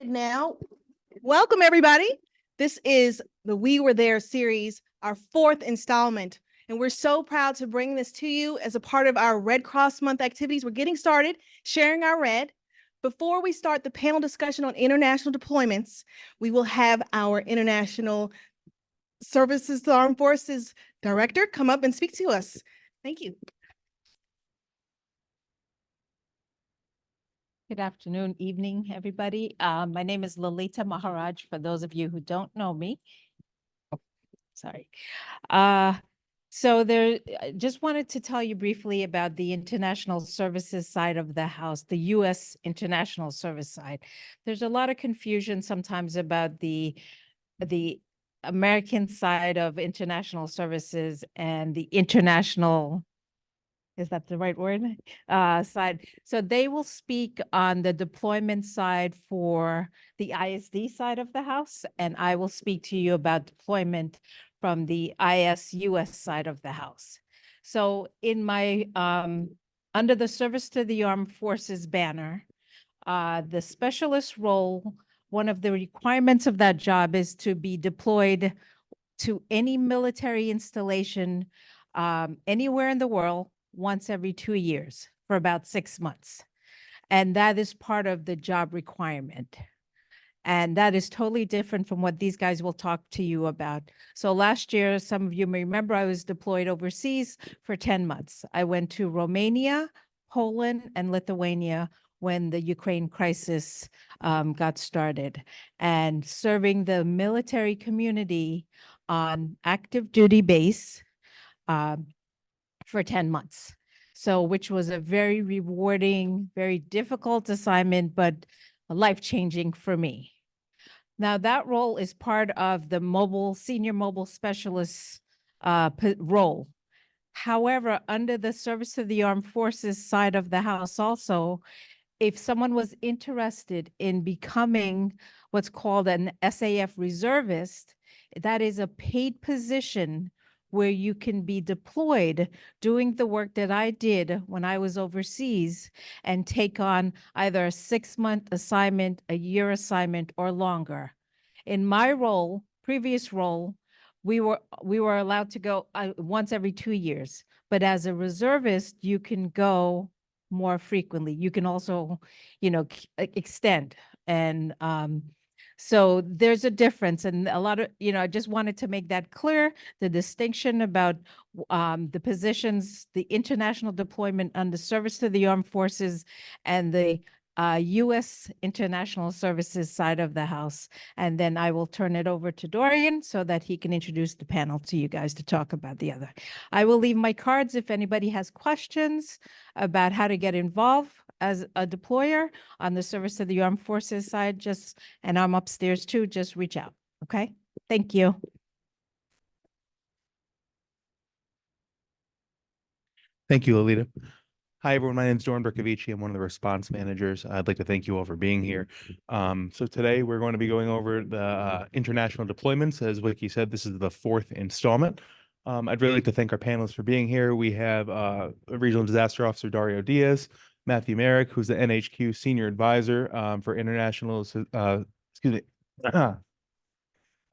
Now, welcome everybody. This is the We Were There series, our fourth installment, and we're so proud to bring this to you as a part of our Red Cross Month activities. We're getting started, sharing our red. Before we start the panel discussion on international deployments, we will have our International Services to Armed Forces Director come up and speak to us. Thank you. Good afternoon, evening, everybody. My name is Lalita Maharaj, for those of you who don't know me. Oh, sorry. I just wanted to tell you briefly about the international services side of the house, the U.S. international service side. There's a lot of confusion sometimes about the American side of international services and the international, is that the right word? Side. So they will speak on the deployment side for the ISD side of the house, and I will speak to you about deployment from the ISUS side of the house. So in my, under the Service to the Armed Forces banner, the specialist role, one of the requirements of that job is to be deployed to any military installation anywhere in the world once every 2 years for about 6 months. And that is part of the job requirement. And that is totally different from what these guys will talk to you about. So last year, some of you may remember, I was deployed overseas for 10 months. I went to Romania, Poland, and Lithuania when the Ukraine crisis got started, and serving the military community on active duty base for 10 months. So, which was a very rewarding, very difficult assignment, but life-changing for me. Now, that role is part of the senior mobile specialist role. However, under the Service to the Armed Forces side of the house also, if someone was interested in becoming what's called an SAF reservist, that is a paid position where you can be deployed doing the work that I did when I was overseas and take on either a 6-month assignment, a year assignment, or longer. In my role, previous role, we were allowed to go once every 2 years, but as a reservist, you can go more frequently. You can also, extend. And so there's a difference, and a lot of, I just wanted to make that clear, the distinction about the positions, the international deployment under Service to the Armed Forces and the U.S. International Services side of the house. And then I will turn it over to Dorian so that he can introduce the panel to you guys to talk about the other. I will leave my cards if anybody has questions about how to get involved as a deployer on the Service to the Armed Forces side, and I'm upstairs too, just reach out, okay? Thank you. Thank you, Lolita. Hi, everyone. My name is Doran Berkovici. I'm one of the response managers. I'd like to thank you all for being here. So today we're going to be going over the international deployments. As Vicky said, this is the fourth installment. I'd really like to thank our panelists for being here. We have Regional Disaster Officer Dario Diaz, Matthew Merrick, who's the NHQ Senior Advisor for International,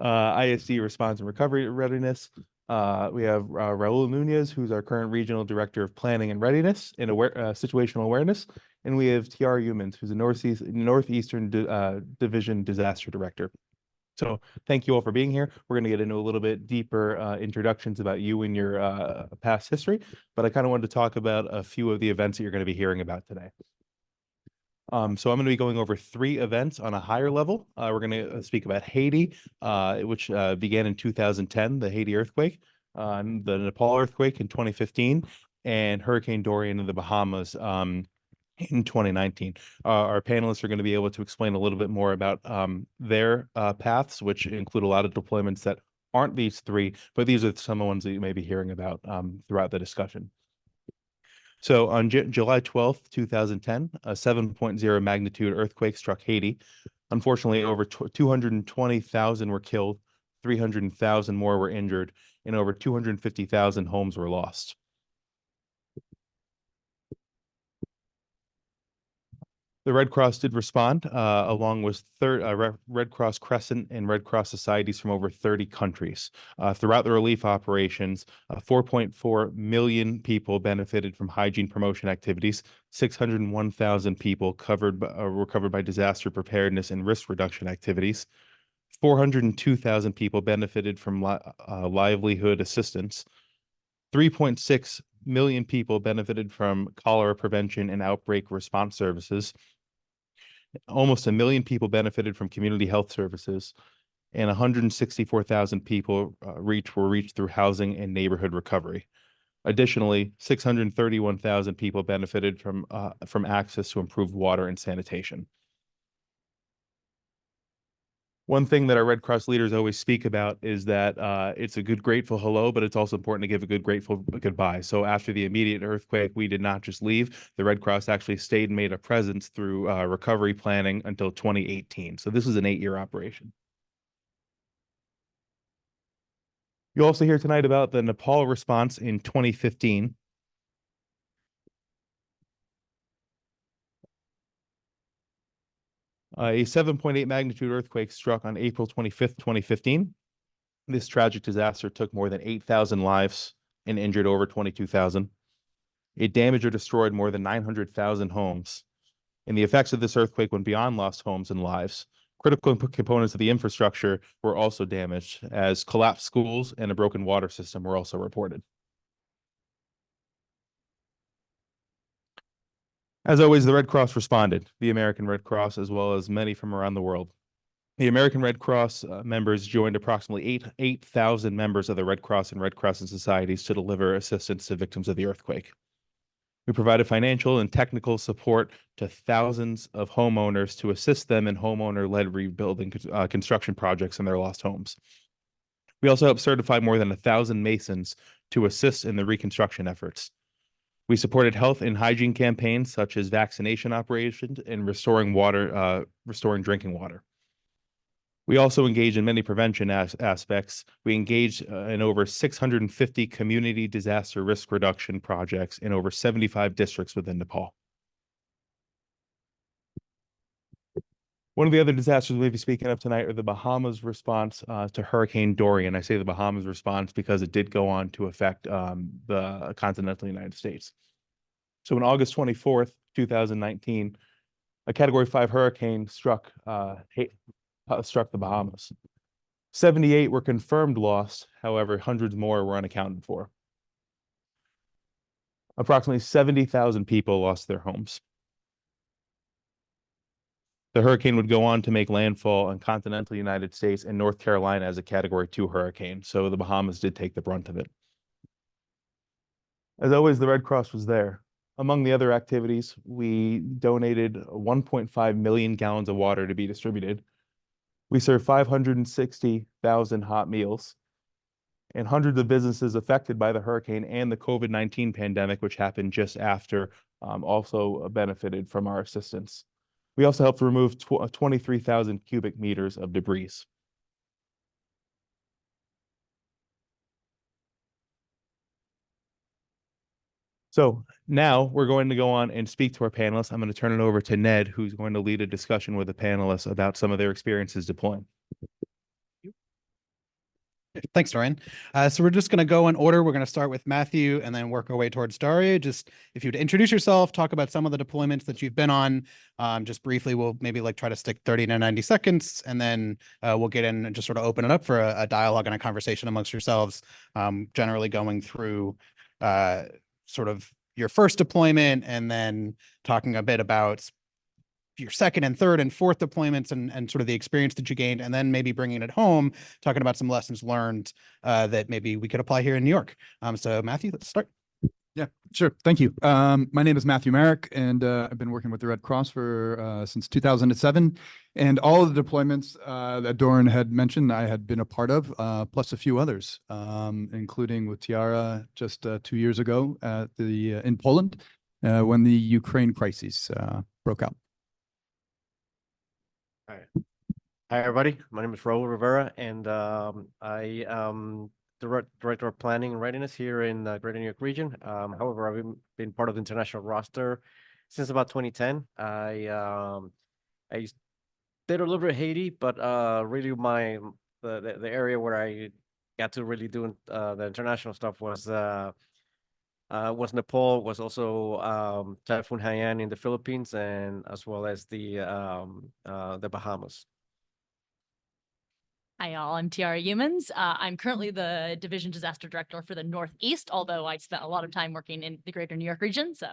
ISD Response and Recovery Readiness. We have Raul Nunez, who's our current Regional Director of Planning and Readiness and Situational Awareness. And we have Tiara Humans, who's the Northeastern Division Disaster Director. So thank you all for being here. We're going to get into a little bit deeper introductions about you and your past history, but I kind of wanted to talk about a few of the events that you're going to be hearing about today. So I'm going to be going over 3 events on a higher level. We're going to speak about Haiti, which began in 2010, the Haiti earthquake, the Nepal earthquake in 2015, and Hurricane Dorian in the Bahamas in 2019. Our panelists are going to be able to explain a little bit more about their paths, which include a lot of deployments that aren't these 3, but these are some of the ones that you may be hearing about throughout the discussion. So on July 12th, 2010, a 7.0 magnitude earthquake struck Haiti. Unfortunately, over 220,000 were killed, 300,000 more were injured, and over 250,000 homes were lost. The Red Cross did respond, along with Red Cross Crescent and Red Cross societies from over 30 countries. Throughout the relief operations, 4.4 million people benefited from hygiene promotion activities. 601,000 people were covered by disaster preparedness and risk reduction activities. 402,000 people benefited from livelihood assistance. 3.6 million people benefited from cholera prevention and outbreak response services. Almost 1 million people benefited from community health services, and 164,000 people were reached through housing and neighborhood recovery. Additionally, 631,000 people benefited from access to improved water and sanitation. One thing that our Red Cross leaders always speak about is that it's a good, grateful hello, but it's also important to give a good, grateful goodbye. So after the immediate earthquake, we did not just leave. The Red Cross actually stayed and made a presence through recovery planning until 2018. So this is an 8-year operation. You'll also hear tonight about the Nepal response in 2015. A 7.8 magnitude earthquake struck on April 25th, 2015. This tragic disaster took more than 8,000 lives and injured over 22,000. It damaged or destroyed more than 900,000 homes. And the effects of this earthquake went beyond lost homes and lives. Critical components of the infrastructure were also damaged, as collapsed schools and a broken water system were also reported. As always, the Red Cross responded, the American Red Cross, as well as many from around the world. The American Red Cross members joined approximately 8,000 members of the Red Cross and Red Crescent societies to deliver assistance to victims of the earthquake. We provided financial and technical support to thousands of homeowners to assist them in homeowner-led rebuilding construction projects in their lost homes. We also helped certify more than 1,000 masons to assist in the reconstruction efforts. We supported health and hygiene campaigns such as vaccination operations and restoring drinking water. We also engaged in many prevention aspects. We engaged in over 650 community disaster risk reduction projects in over 75 districts within Nepal. One of the other disasters we'll be speaking of tonight are the Bahamas response to Hurricane Dorian. I say the Bahamas response because it did go on to affect the continental United States. So on August 24th, 2019, a Category 5 hurricane struck the Bahamas. 78 were confirmed lost. However, hundreds more were unaccounted for. Approximately 70,000 people lost their homes. The hurricane would go on to make landfall in continental United States and North Carolina as a Category 2 hurricane. So the Bahamas did take the brunt of it. As always, the Red Cross was there. Among the other activities, we donated 1.5 million gallons of water to be distributed. We served 560,000 hot meals, and hundreds of businesses affected by the hurricane and the COVID-19 pandemic, which happened just after, also benefited from our assistance. We also helped remove 23,000 cubic meters of debris. So now we're going to go on and speak to our panelists. I'm going to turn it over to Ned, who's going to lead a discussion with the panelists about some of their experiences deploying. Thanks, Dorian. So we're just going to go in order. We're going to start with Matthew and then work our way towards Daria. Just if you'd introduce yourself, talk about some of the deployments that you've been on. Just briefly, we'll maybe try to stick 30 to 90 seconds, and then we'll get in and just sort of open it up for a dialogue and a conversation amongst yourselves, generally going through sort of your first deployment and then talking a bit about your second and third and fourth deployments and sort of the experience that you gained, and then maybe bringing it home, talking about some lessons learned that maybe we could apply here in New York. So Matthew, let's start. Yeah, sure. Thank you. My name is Matthew Merrick, and I've been working with the Red Cross for since 2007. And all of the deployments that Dorian had mentioned, I had been a part of, plus a few others, including with Tiara just 2 years ago at in Poland when the Ukraine crisis broke out. All right. Hi, everybody. My name is Raul Rivera, and I am the Director of Planning and Readiness here in the Greater New York region. However, I've been part of the international roster since about 2010. I did a little bit of Haiti, but really the area where I got to really do the international stuff was Nepal, was also Typhoon Haiyan in the Philippines, and as well as the Bahamas. Hi, all. I'm Tiara Humans. I'm currently the Division Disaster Director for the Northeast, although I spent a lot of time working in the greater New York region. So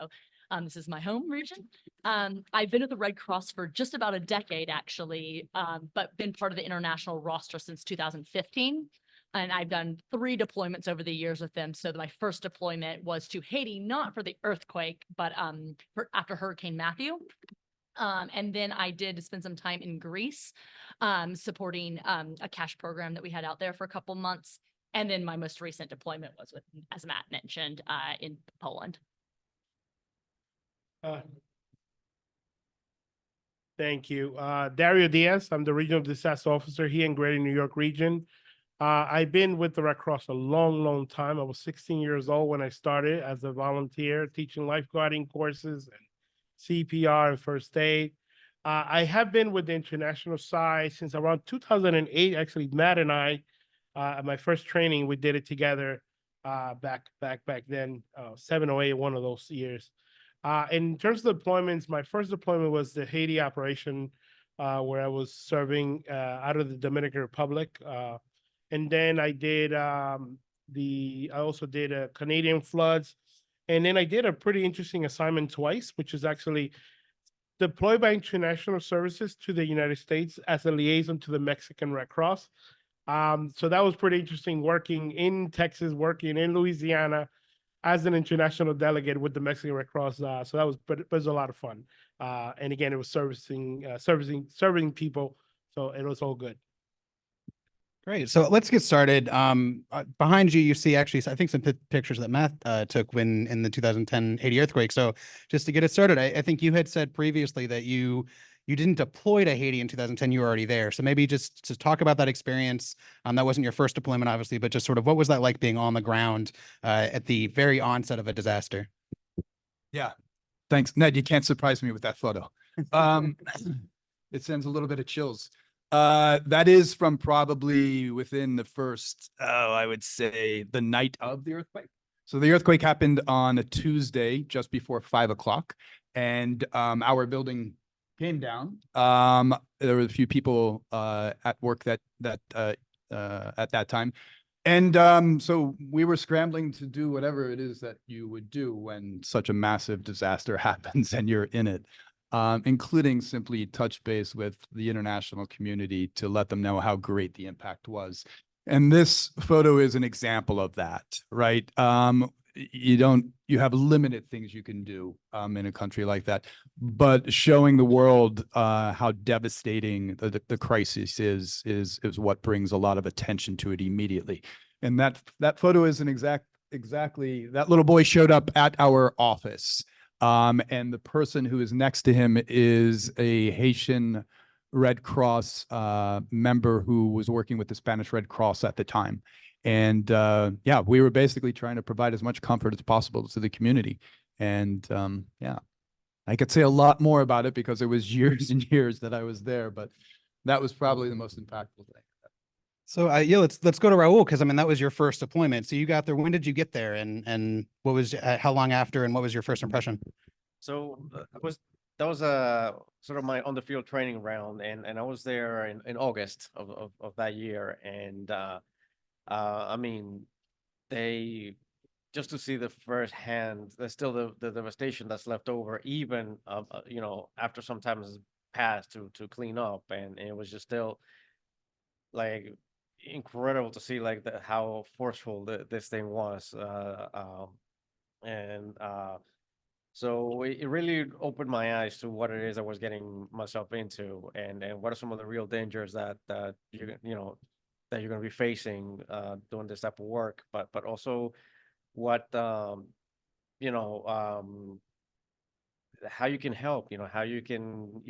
this is my home region. I've been at the Red Cross for just about a decade, actually, but been part of the international roster since 2015. And I've done 3 deployments over the years with them. So my first deployment was to Haiti, not for the earthquake, but after Hurricane Matthew. And then I did spend some time in Greece, supporting a cash program that we had out there for a couple months. And then my most recent deployment was with, as Matt mentioned, in Poland. Thank you. Dario Diaz, I'm the Regional Disaster Officer here in Greater New York region. I've been with the Red Cross a long, long time. I was 16 years old when I started as a volunteer teaching lifeguarding courses and CPR and first aid. I have been with the international side since around 2008. Actually, Matt and I, at my first training, we did it together back then, 7 or 8, one of those years. In terms of deployments, my first deployment was the Haiti operation, where I was serving out of the Dominican Republic. And then I did I also did Canadian floods. And then I did a pretty interesting assignment twice, which is actually deployed by international services to the United States as a liaison to the Mexican Red Cross. So that was pretty interesting, working in Texas, working in Louisiana as an international delegate with the Mexican Red Cross. So that was, but it was a lot of fun. And again, it was serving people. So it was all good. Great. So let's get started. Behind you, you see actually, I think some pictures that Matt took when in the 2010 Haiti earthquake. So just to get it started, I think you had said previously that you didn't deploy to Haiti in 2010. You were already there. So maybe just to talk about that experience. That wasn't your first deployment, obviously, but just sort of what was that like being on the ground at the very onset of a disaster? Yeah. Thanks, Ned. You can't surprise me with that photo. It sends a little bit of chills. That is from probably within the first, I would say the night of the earthquake. So the earthquake happened on a Tuesday, just before 5 o'clock, and our building came down. There were a few people at work that at that time. And so we were scrambling to do whatever it is that you would do when such a massive disaster happens and you're in it. Including simply touch base with the international community to let them know how great the impact was. And this photo is an example of that, right? You have limited things you can do in a country like that, but showing the world how devastating the crisis is what brings a lot of attention to it immediately. And that photo is exactly that little boy showed up at our office. And the person who is next to him is a Haitian Red Cross member who was working with the Spanish Red Cross at the time. And yeah, we were basically trying to provide as much comfort as possible to the community. And yeah, I could say a lot more about it because it was years and years that I was there, but that was probably the most impactful thing. So yeah, let's go to Raul, because I mean that was your first deployment. So you got there. When did you get there, and what was how long after, and what was your first impression? So that was sort of my on the field training round, and I was there in August of that year, and I mean, they just to see the first hand, there's still the devastation that's left over, even you know, after some time has passed to clean up, and it was just still like incredible to see like how forceful this thing was, and so it really opened my eyes to what it is I was getting myself into, and what are some of the real dangers that you're that you're going to be facing doing this type of work, but also what you know how you can help, how you can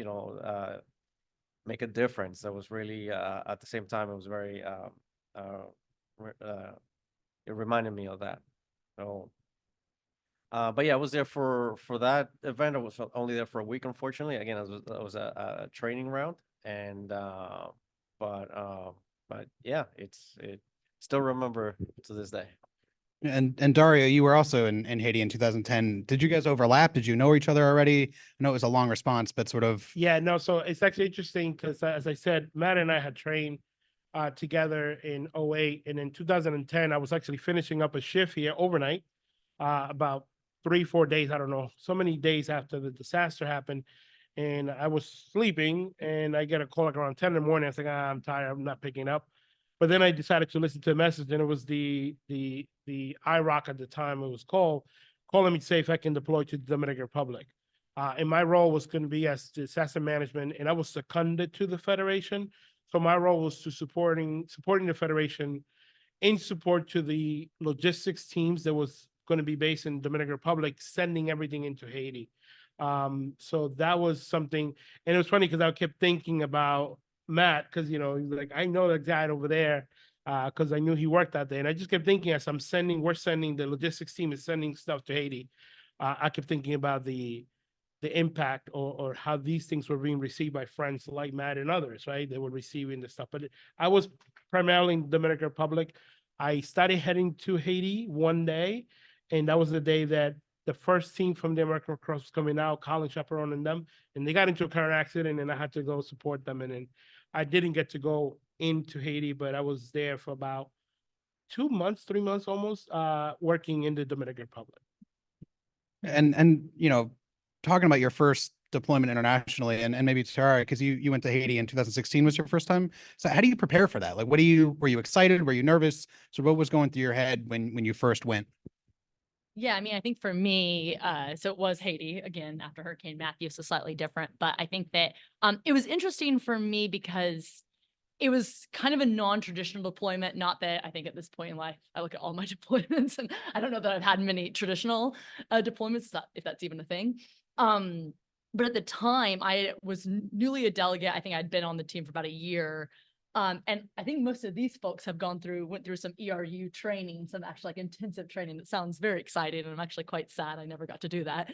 make a difference. That was really at the same time it was very it reminded me of that. So But yeah, I was there for that event. I was only there for a week, unfortunately. Again, it was a training round, and but yeah, it still remember to this day. And Dario, you were also in Haiti in 2010. Did you guys overlap? Did you know each other already? I know it was a long response, but sort of. Yeah, no, so it's actually interesting because as I said, Matt and I had trained together in '08, and in 2010, I was actually finishing up a shift here overnight, about 3, 4 days, I don't know, so many days after the disaster happened. And I was sleeping and I get a call like around 10 in the morning. I was like, "Ah, I'm tired, I'm not picking up." But then I decided to listen to the message, and it was the IROC at the time it was called, calling me to say if I can deploy to the Dominican Republic. And my role was going to be as disaster management, and I was seconded to the Federation. So my role was to supporting the Federation in support to the logistics teams that was going to be based in Dominican Republic, sending everything into Haiti. So that was something, and it was funny because I kept thinking about Matt, because he's like, I know that guy over there, because I knew he worked out there, and I just kept thinking as we're sending, the logistics team is sending stuff to Haiti. I kept thinking about the impact or how these things were being received by friends like Matt and others, right? They were receiving the stuff, but I was primarily in Dominican Republic. I started heading to Haiti one day, and that was the day that the first team from the American Red Cross was coming out, Colin chaperoning them, and they got into a car accident, and I had to go support them. And then I didn't get to go into Haiti, but I was there for about 2 months, 3 months almost, working in the Dominican Republic. And talking about your first deployment internationally, and maybe Tara, because you went to Haiti in 2016 was your first time. So how do you prepare for that? Like, were you excited? Were you nervous? So what was going through your head when you first went? Yeah, I mean, I think for me, so it was Haiti again after Hurricane Matthew, so slightly different. But I think that it was interesting for me because it was kind of a non-traditional deployment. Not that I think at this point in life, I look at all my deployments and I don't know that I've had many traditional deployments, if that's even a thing. But at the time, I was newly a delegate. I think I'd been on the team for about a year. And I think most of these folks went through some ERU training, some actually like intensive training. That sounds very exciting, and I'm actually quite sad I never got to do that.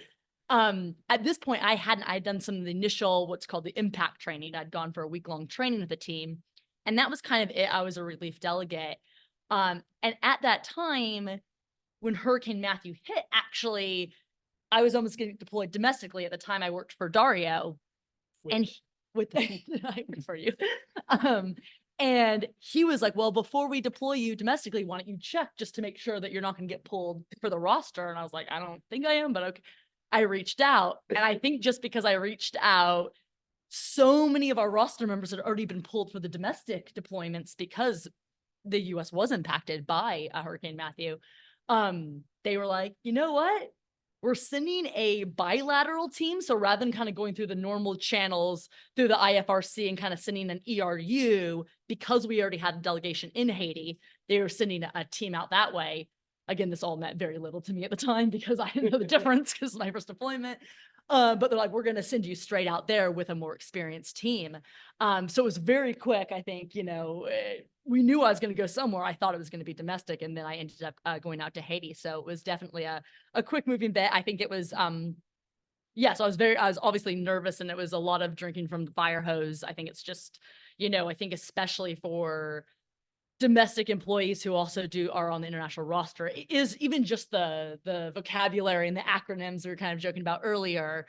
At this point, I'd done some of the initial, what's called the impact training. I'd gone for a week-long training with the team, and that was kind of it. I was a relief delegate. And at that time, when Hurricane Matthew hit, actually, I was almost getting deployed domestically. At the time, I worked for Dario, and with I worked for you. And he was like, well, before we deploy you domestically, why don't you check just to make sure that you're not going to get pulled for the roster? And I was like, I don't think I am, but okay. I reached out, and I think just because I reached out, so many of our roster members had already been pulled for the domestic deployments because the US was impacted by Hurricane Matthew. They were like, you know what? We're sending a bilateral team. So rather than kind of going through the normal channels through the IFRC and kind of sending an ERU, because we already had a delegation in Haiti, they were sending a team out that way. Again, this all meant very little to me at the time because I didn't know the difference because my first deployment. But they're like, we're going to send you straight out there with a more experienced team. So it was very quick. I think, we knew I was going to go somewhere. I thought it was going to be domestic, and then I ended up going out to Haiti. So it was definitely a quick moving bit. I think it was, so I was obviously nervous, and it was a lot of drinking from the fire hose. I think it's just, I think especially for domestic employees who also are on the international roster, it is even just the vocabulary and the acronyms we were kind of joking about earlier.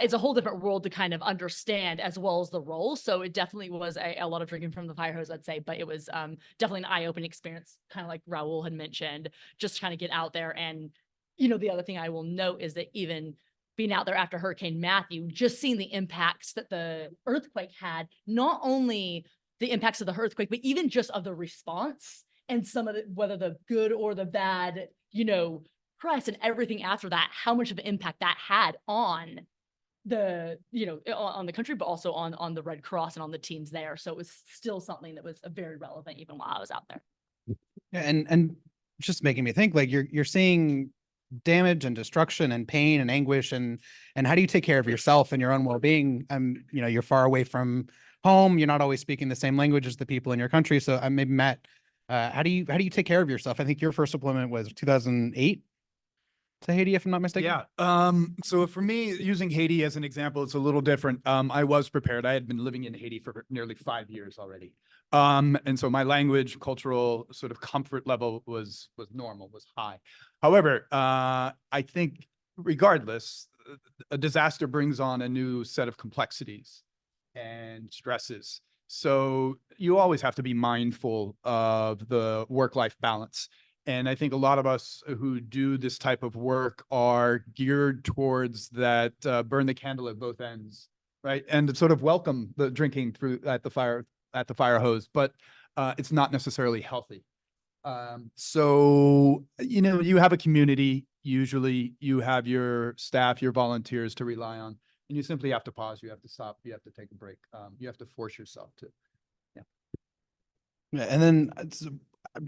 It's a whole different world to kind of understand, as well as the role. So it definitely was a lot of drinking from the fire hose, I'd say, but it was definitely an eye-opening experience, kind of like Raul had mentioned, just to kind of get out there. And, the other thing I will note is that even being out there after Hurricane Matthew, just seeing the impacts that the earthquake had, not only the impacts of the earthquake, but even just of the response and some of whether the good or the bad, press and everything after that, how much of an impact that had on on the country, but also on the Red Cross and on the teams there. So it was still something that was very relevant even while I was out there. Yeah, and just making me think, like, you're seeing damage and destruction and pain and anguish, and how do you take care of yourself and your own well-being? You're far away from home. You're not always speaking the same language as the people in your country. So maybe Matt, how do you take care of yourself? I think your first deployment was 2008. to Haiti, if I'm not mistaken? Yeah. So for me, using Haiti as an example, it's a little different. I was prepared. I had been living in Haiti for nearly 5 years already. And so my language, cultural sort of comfort level was normal, was high. However, I think regardless, a disaster brings on a new set of complexities and stresses. So you always have to be mindful of the work-life balance. And I think a lot of us who do this type of work are geared towards that burn the candle at both ends, right? And sort of welcome the drinking through at the fire hose, but it's not necessarily healthy. So, you know, you have a community, usually you have your staff, your volunteers to rely on, and you simply have to pause, you have to stop, you have to take a break. You have to force yourself to. Yeah, and then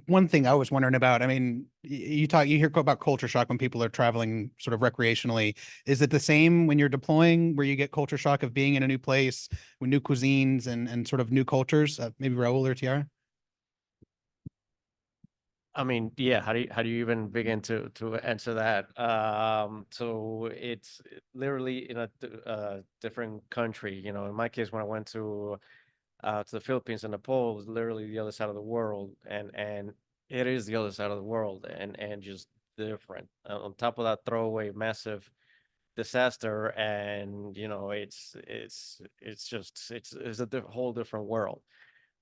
one thing I was wondering about, I mean, you hear about culture shock when people are traveling sort of recreationally. Is it the same when you're deploying where you get culture shock of being in a new place with new cuisines and sort of new cultures? Maybe Raul or Tiara? I mean, yeah, how do you even begin to answer that? So it's literally in a different country. You know, in my case, when I went to the Philippines and Nepal, it was literally the other side of the world, and it is the other side of the world, and just different. On top of that, throwaway massive disaster, and you know, it's a whole different world.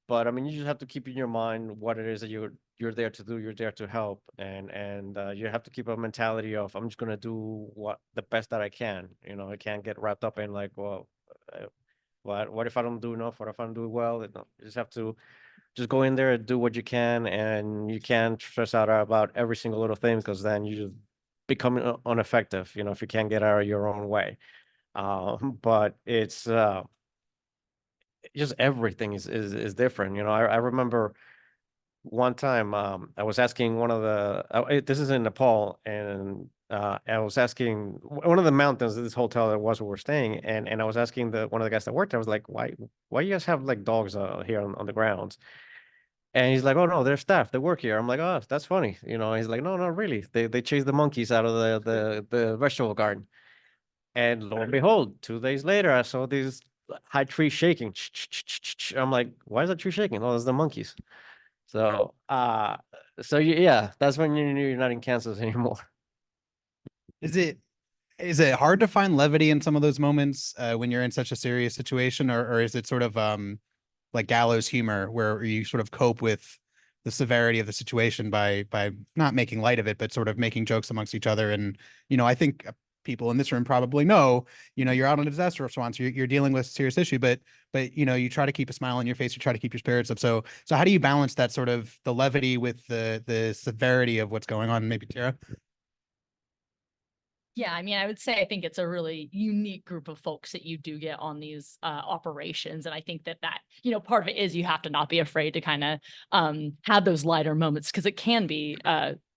But I mean, you just have to keep in your mind what it is that you're there to do. You're there to help, and you have to keep a mentality of I'm just gonna do the best that I can. You know, I can't get wrapped up in like, well, what if I don't do enough? What if I don't do well? You just have to just go in there and do what you can, and you can't stress out about every single little thing because then you just become ineffective. You know, if you can't get out of your own way. But it's just everything is different. You know, I remember one time I was asking one of this is in Nepal, and I was asking one of the mountains of this hotel that was where we're staying, and I was asking one of the guys that worked there, I was like, why you guys have like dogs here on the grounds? And he's like, oh no, they're staff, they work here. I'm like, oh, that's funny. You know, he's like, no, really. They chase the monkeys out of the vegetable garden. And lo and behold, 2 days later, I saw these high tree shaking. I'm like, why is that tree shaking? Oh, it's the monkeys. So, yeah, that's when you knew you're not in Kansas anymore. Is it hard to find levity in some of those moments when you're in such a serious situation, or is it sort of like gallows humor where you sort of cope with the severity of the situation by not making light of it, but sort of making jokes amongst each other? And, you know, I think people in this room probably know, you know, you're out on a disaster response, you're dealing with a serious issue, but, you know, you try to keep a smile on your face, you try to keep your spirits up. So how do you balance that sort of the levity with the severity of what's going on? Maybe Tara? Yeah, I mean, I would say I think it's a really unique group of folks that you do get on these operations. And I think that, you know, part of it is you have to not be afraid to kind of have those lighter moments because it can be,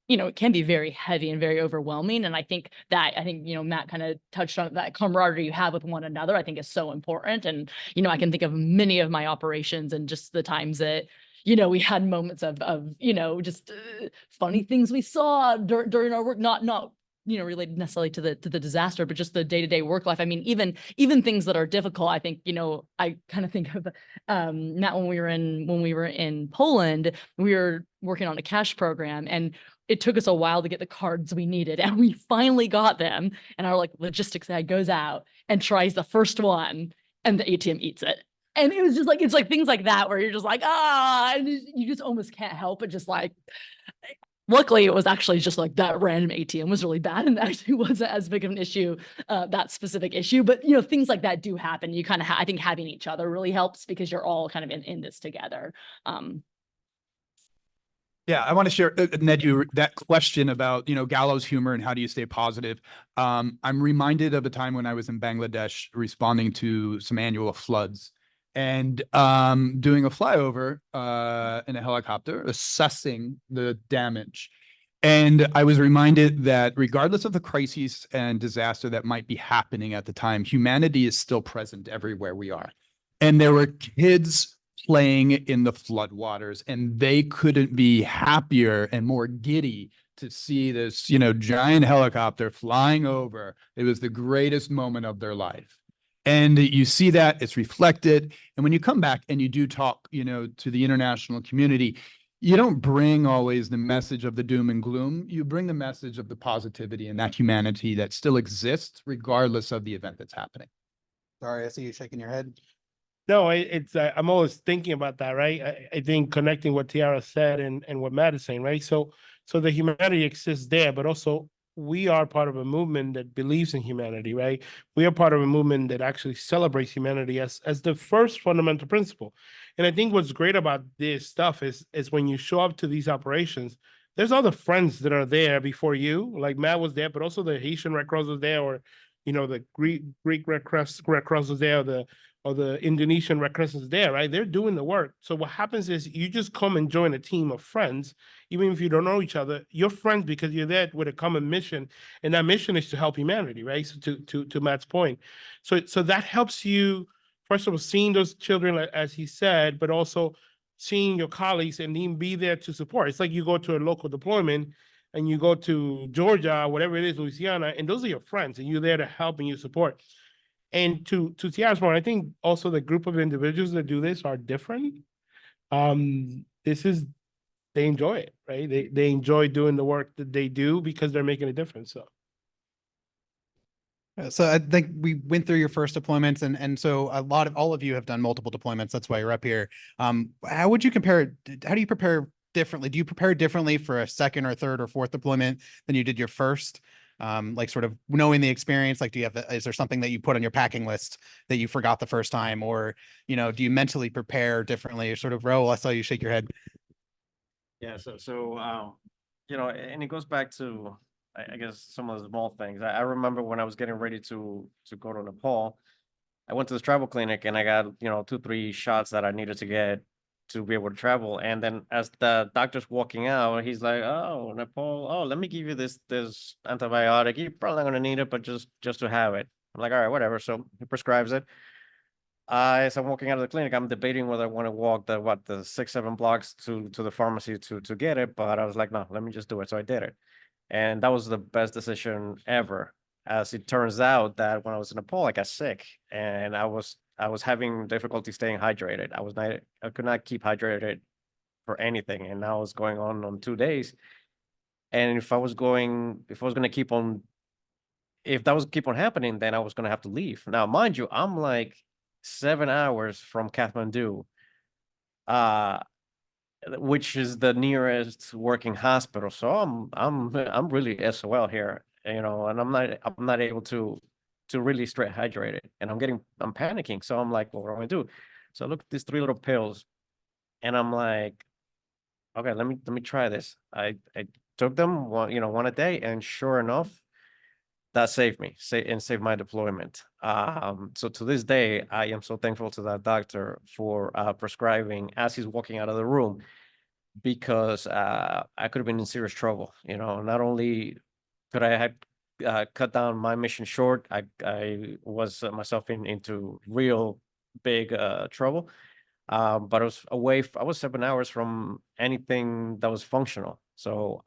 you know, it can be very heavy and very overwhelming. And I think, you know, Matt kind of touched on that camaraderie you have with one another, I think is so important. And, you know, I can think of many of my operations and just the times that, you know, we had moments of you know, just funny things we saw during our work, not you know, related necessarily to the disaster, but just the day-to-day work life. I mean, even things that are difficult, I think, you know, I kind of think of Matt, when we were in Poland, we were working on a cash program, and it took us a while to get the cards we needed, and we finally got them. And our like logistics guy goes out and tries the first one, and the ATM eats it. And it was just like, it's like things like that where you're just like, and you just almost can't help but just like, luckily it was actually just like that random ATM was really bad and actually wasn't as big of an issue, that specific issue. But, you know, things like that do happen. You kind of, I think having each other really helps because you're all kind of in this together. Yeah, I want to share, Ned, that question about, you know, gallows humor and how do you stay positive. I'm reminded of a time when I was in Bangladesh responding to some annual floods and doing a flyover in a helicopter, assessing the damage. And I was reminded that regardless of the crises and disaster that might be happening at the time, humanity is still present everywhere we are. And there were kids playing in the floodwaters, and they couldn't be happier and more giddy to see this, you know, giant helicopter flying over. It was the greatest moment of their life. And you see that it's reflected. And when you come back and you do talk, you know, to the international community, you don't bring always the message of the doom and gloom. You bring the message of the positivity and that humanity that still exists regardless of the event that's happening. Sorry, I see you shaking your head. No, it's, I'm always thinking about that, right? I think connecting what Tiara said and what Matt is saying, right? So the humanity exists there, but also we are part of a movement that believes in humanity, right? We are part of a movement that actually celebrates humanity as the first fundamental principle. And I think what's great about this stuff is when you show up to these operations, there's other friends that are there before you, like Matt was there, but also the Haitian Red Cross was there, or, you know, the Greek Red Cross was there, or the Indonesian Red Crescent is there, right? They're doing the work. So what happens is you just come and join a team of friends, even if you don't know each other, you're friends because you're there with a common mission. And that mission is to help humanity, right? So to Matt's point. So that helps you, first of all, seeing those children, as he said, but also seeing your colleagues and even be there to support. It's like you go to a local deployment and you go to Georgia, whatever it is, Louisiana, and those are your friends and you're there to help and you support. And to Tiara's point, I think also the group of individuals that do this are different. They enjoy it, right? They enjoy doing the work that they do because they're making a difference. So I think we went through your first deployments, and so all of you have done multiple deployments. That's why you're up here. How would you compare? How do you prepare differently? Do you prepare differently for a second or third or fourth deployment than you did your first? Like sort of knowing the experience, like, is there something that you put on your packing list that you forgot the first time, or, you know, do you mentally prepare differently? Or sort of, Raul, I saw you shake your head. Yeah, you know, and it goes back to, I guess, some of the small things. I remember when I was getting ready to go to Nepal, I went to this travel clinic and I got, you know, 2-3 shots that I needed to get to be able to travel. And then as the doctor's walking out, he's like, "Oh, Nepal, oh, let me give you this antibiotic. You're probably not gonna need it, but just to have it." I'm like, "All right, whatever." So he prescribes it. As I'm walking out of the clinic, I'm debating whether I want to walk the 6-7 blocks to the pharmacy to get it. But I was like, no, let me just do it. So I did it. And that was the best decision ever. As it turns out that when I was in Nepal, I got sick and I was having difficulty staying hydrated. I could not keep hydrated for anything. And now it's going on 2 days. And if that was going to keep on happening, then I was going to have to leave. Now, mind you, I'm like 7 hours from Kathmandu, which is the nearest working hospital. So I'm really SOL here, you know, and I'm not able to really stay hydrated, and I'm panicking. So I'm like, well, what do I do? So I look at these 3 little pills, and I'm like, okay, let me try this. I took them one a day, and sure enough, that saved me, saved my deployment. So to this day, I am so thankful to that doctor for prescribing as he's walking out of the room, because I could have been in serious trouble. You know, not only could I have cut down my mission short, I was myself into real big trouble. But I was I was 7 hours from anything that was functional. So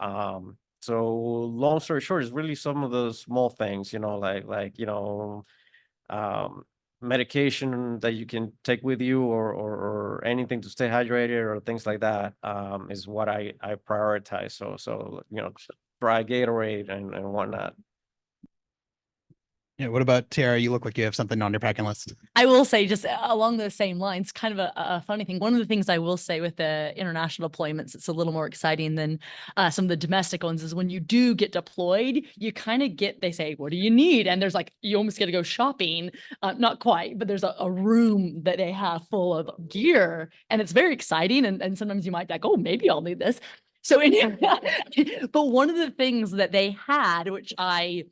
long story short, it's really some of the small things, you know, like you know, medication that you can take with you, or anything to stay hydrated, or things like that, is what I prioritize. So you know, dry Gatorade and whatnot. Yeah. What about Tiara? You look like you have something on your packing list. I will say, just along those same lines, kind of a funny thing. One of the things I will say with the international deployments, it's a little more exciting than some of the domestic ones, is when you do get deployed, you kind of they say, what do you need? And there's like, you almost get to go shopping, not quite, but there's a room that they have full of gear, and it's very exciting. And sometimes you might be like, oh, maybe I'll need this. So, but one of the things that they had, which I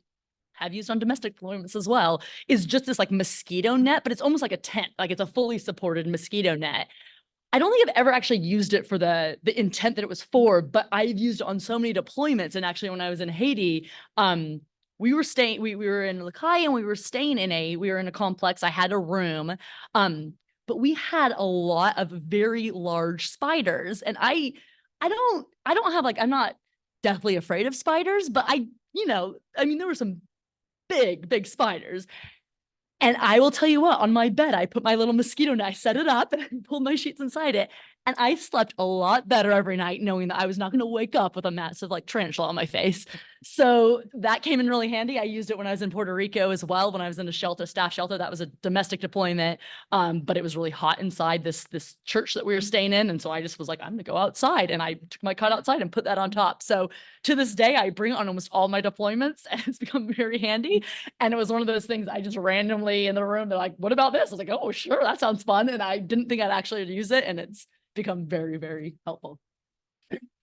have used on domestic deployments as well, is just this like mosquito net, but it's almost like a tent, like it's a fully supported mosquito net. I don't think I've ever actually used it for the intent that it was for, but I've used it on so many deployments. And actually, when I was in Haiti, we were in Les Cayes, and we were in a complex. I had a room, but we had a lot of very large spiders, and I don't have, like, I'm not deathly afraid of spiders, but I mean, there were some big spiders. And I will tell you what, on my bed, I put my little mosquito net, I set it up and I pulled my sheets inside it. And I slept a lot better every night knowing that I was not going to wake up with a massive like tarantula on my face. So that came in really handy. I used it when I was in Puerto Rico as well, when I was in a shelter, staff shelter. That was a domestic deployment. But it was really hot inside this church that we were staying in. And so I just was like, I'm going to go outside. And I took my cot outside and put that on top. So to this day, I bring it on almost all my deployments and it's become very handy. And it was one of those things I just randomly in the room, they're like, what about this? I was like, oh, sure, that sounds fun. And I didn't think I'd actually use it. And it's become very helpful.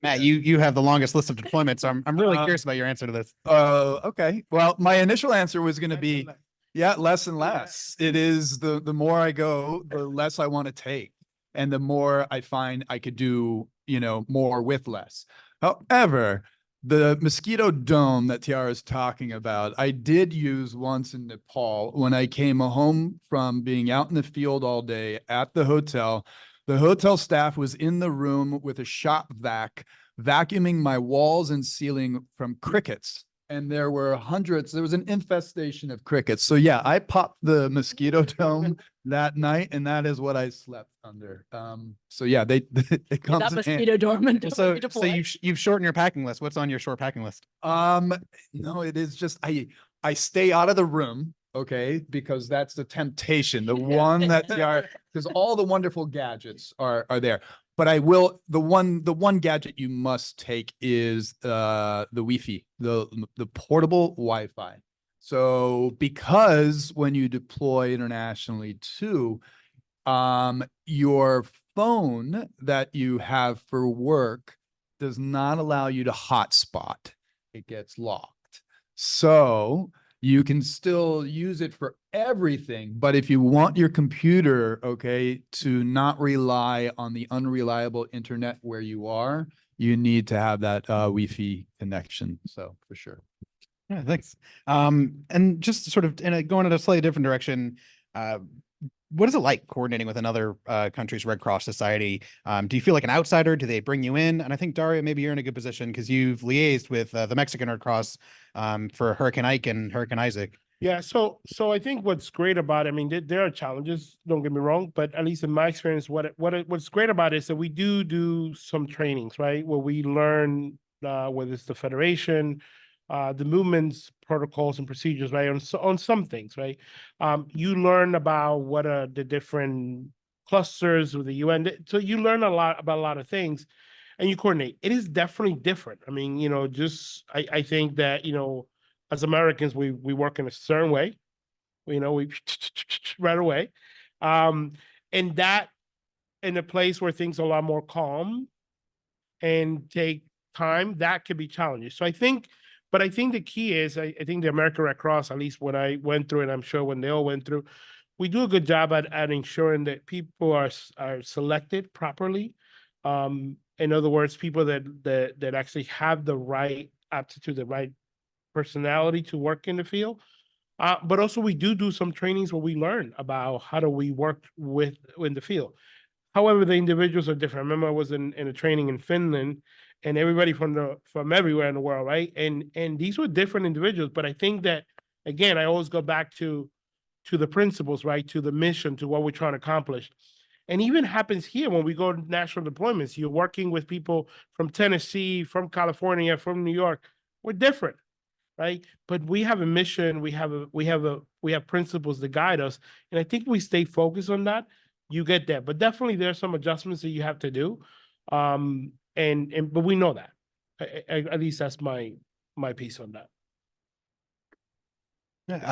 Matt, you have the longest list of deployments. So I'm really curious about your answer to this. Okay. Well, my initial answer was going to be, yeah, less and less. It is the more I go, the less I want to take. And the more I find I could do, more with less. However, the mosquito dome that Tiara is talking about, I did use once in Nepal when I came home from being out in the field all day at the hotel. The hotel staff was in the room with a shop vac, vacuuming my walls and ceiling from crickets. And there were hundreds, there was an infestation of crickets. So yeah, I popped the mosquito dome that night and that is what I slept under. So yeah, it comes That in handy. mosquito dormant. So you've shortened your packing list. What's on your short packing list? No, it is just, I stay out of the room. Okay, because that's the temptation, the one that because all the wonderful gadgets are there. But I will, the one gadget you must take is the Wi-Fi, the portable Wi-Fi. So because when you deploy internationally too, your phone that you have for work does not allow you to hotspot. It gets locked. So you can still use it for everything, but if you want your computer, okay, to not rely on the unreliable internet where you are, you need to have that Wi-Fi connection. So for sure. Yeah, thanks. And just sort of going in a slightly different direction, what is it like coordinating with another country's Red Cross Society? Do you feel like an outsider? Do they bring you in? And I think, Dario, maybe you're in a good position because you've liaised with the Mexican Red Cross for Hurricane Ike and Hurricane Isaac. Yeah, so I think what's great about it, I mean, there are challenges, don't get me wrong, but at least in my experience, what's great about it is that we do some trainings, right? Where we learn whether it's the Federation, the movements, protocols, and procedures, right? On some things, right? You learn about what are the different clusters with the UN. So you learn a lot about a lot of things and you coordinate. It is definitely different. I mean, I think that, as Americans, we work in a certain way, we right away. And that in a place where things are a lot more calm and take time, that could be challenging. So I think the key is, I think the American Red Cross, at least when I went through, and I'm sure when they all went through, we do a good job at ensuring that people are selected properly. In other words, people that actually have the right aptitude, the right personality to work in the field. But also we do some trainings where we learn about how do we work in the field. However, the individuals are different. I remember I was in a training in Finland and everybody from everywhere in the world, right? And these were different individuals, but I think that, again, I always go back to the principles, right? To the mission, to what we're trying to accomplish. And even happens here when we go to national deployments, you're working with people from Tennessee, from California, from New York. We're different, right? But we have a mission, we have principles that guide us. And I think we stay focused on that, you get that. But definitely there's some adjustments that you have to do. But we know that. At least that's my piece on that.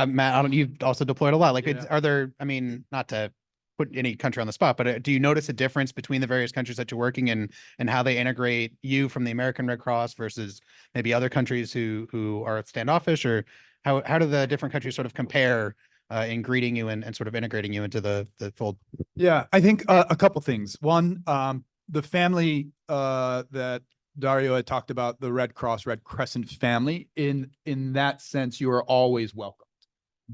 Matt, you've also deployed a lot. Like, Yeah. are there, I mean, not to put any country on the spot, but do you notice a difference between the various countries that you're working in and how they integrate you from the American Red Cross versus maybe other countries who are standoffish, or how do the different countries sort of compare in greeting you and sort of integrating you into the fold? Yeah, I think a couple things. One, the family that Dario had talked about, the Red Cross, Red Crescent family, in that sense, you are always welcomed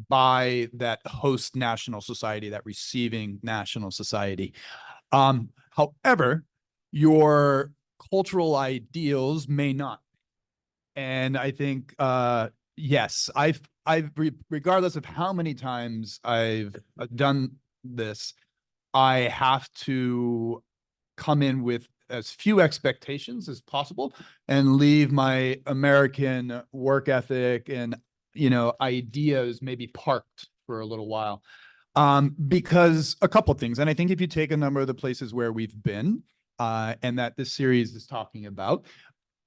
by that host national society, that receiving national society. However, your cultural ideals may not. And I think, yes, regardless of how many times I've done this, I have to come in with as few expectations as possible and leave my American work ethic and, ideas maybe parked for a little while. Because a couple things, and I think if you take a number of the places where we've been, and that this series is talking about,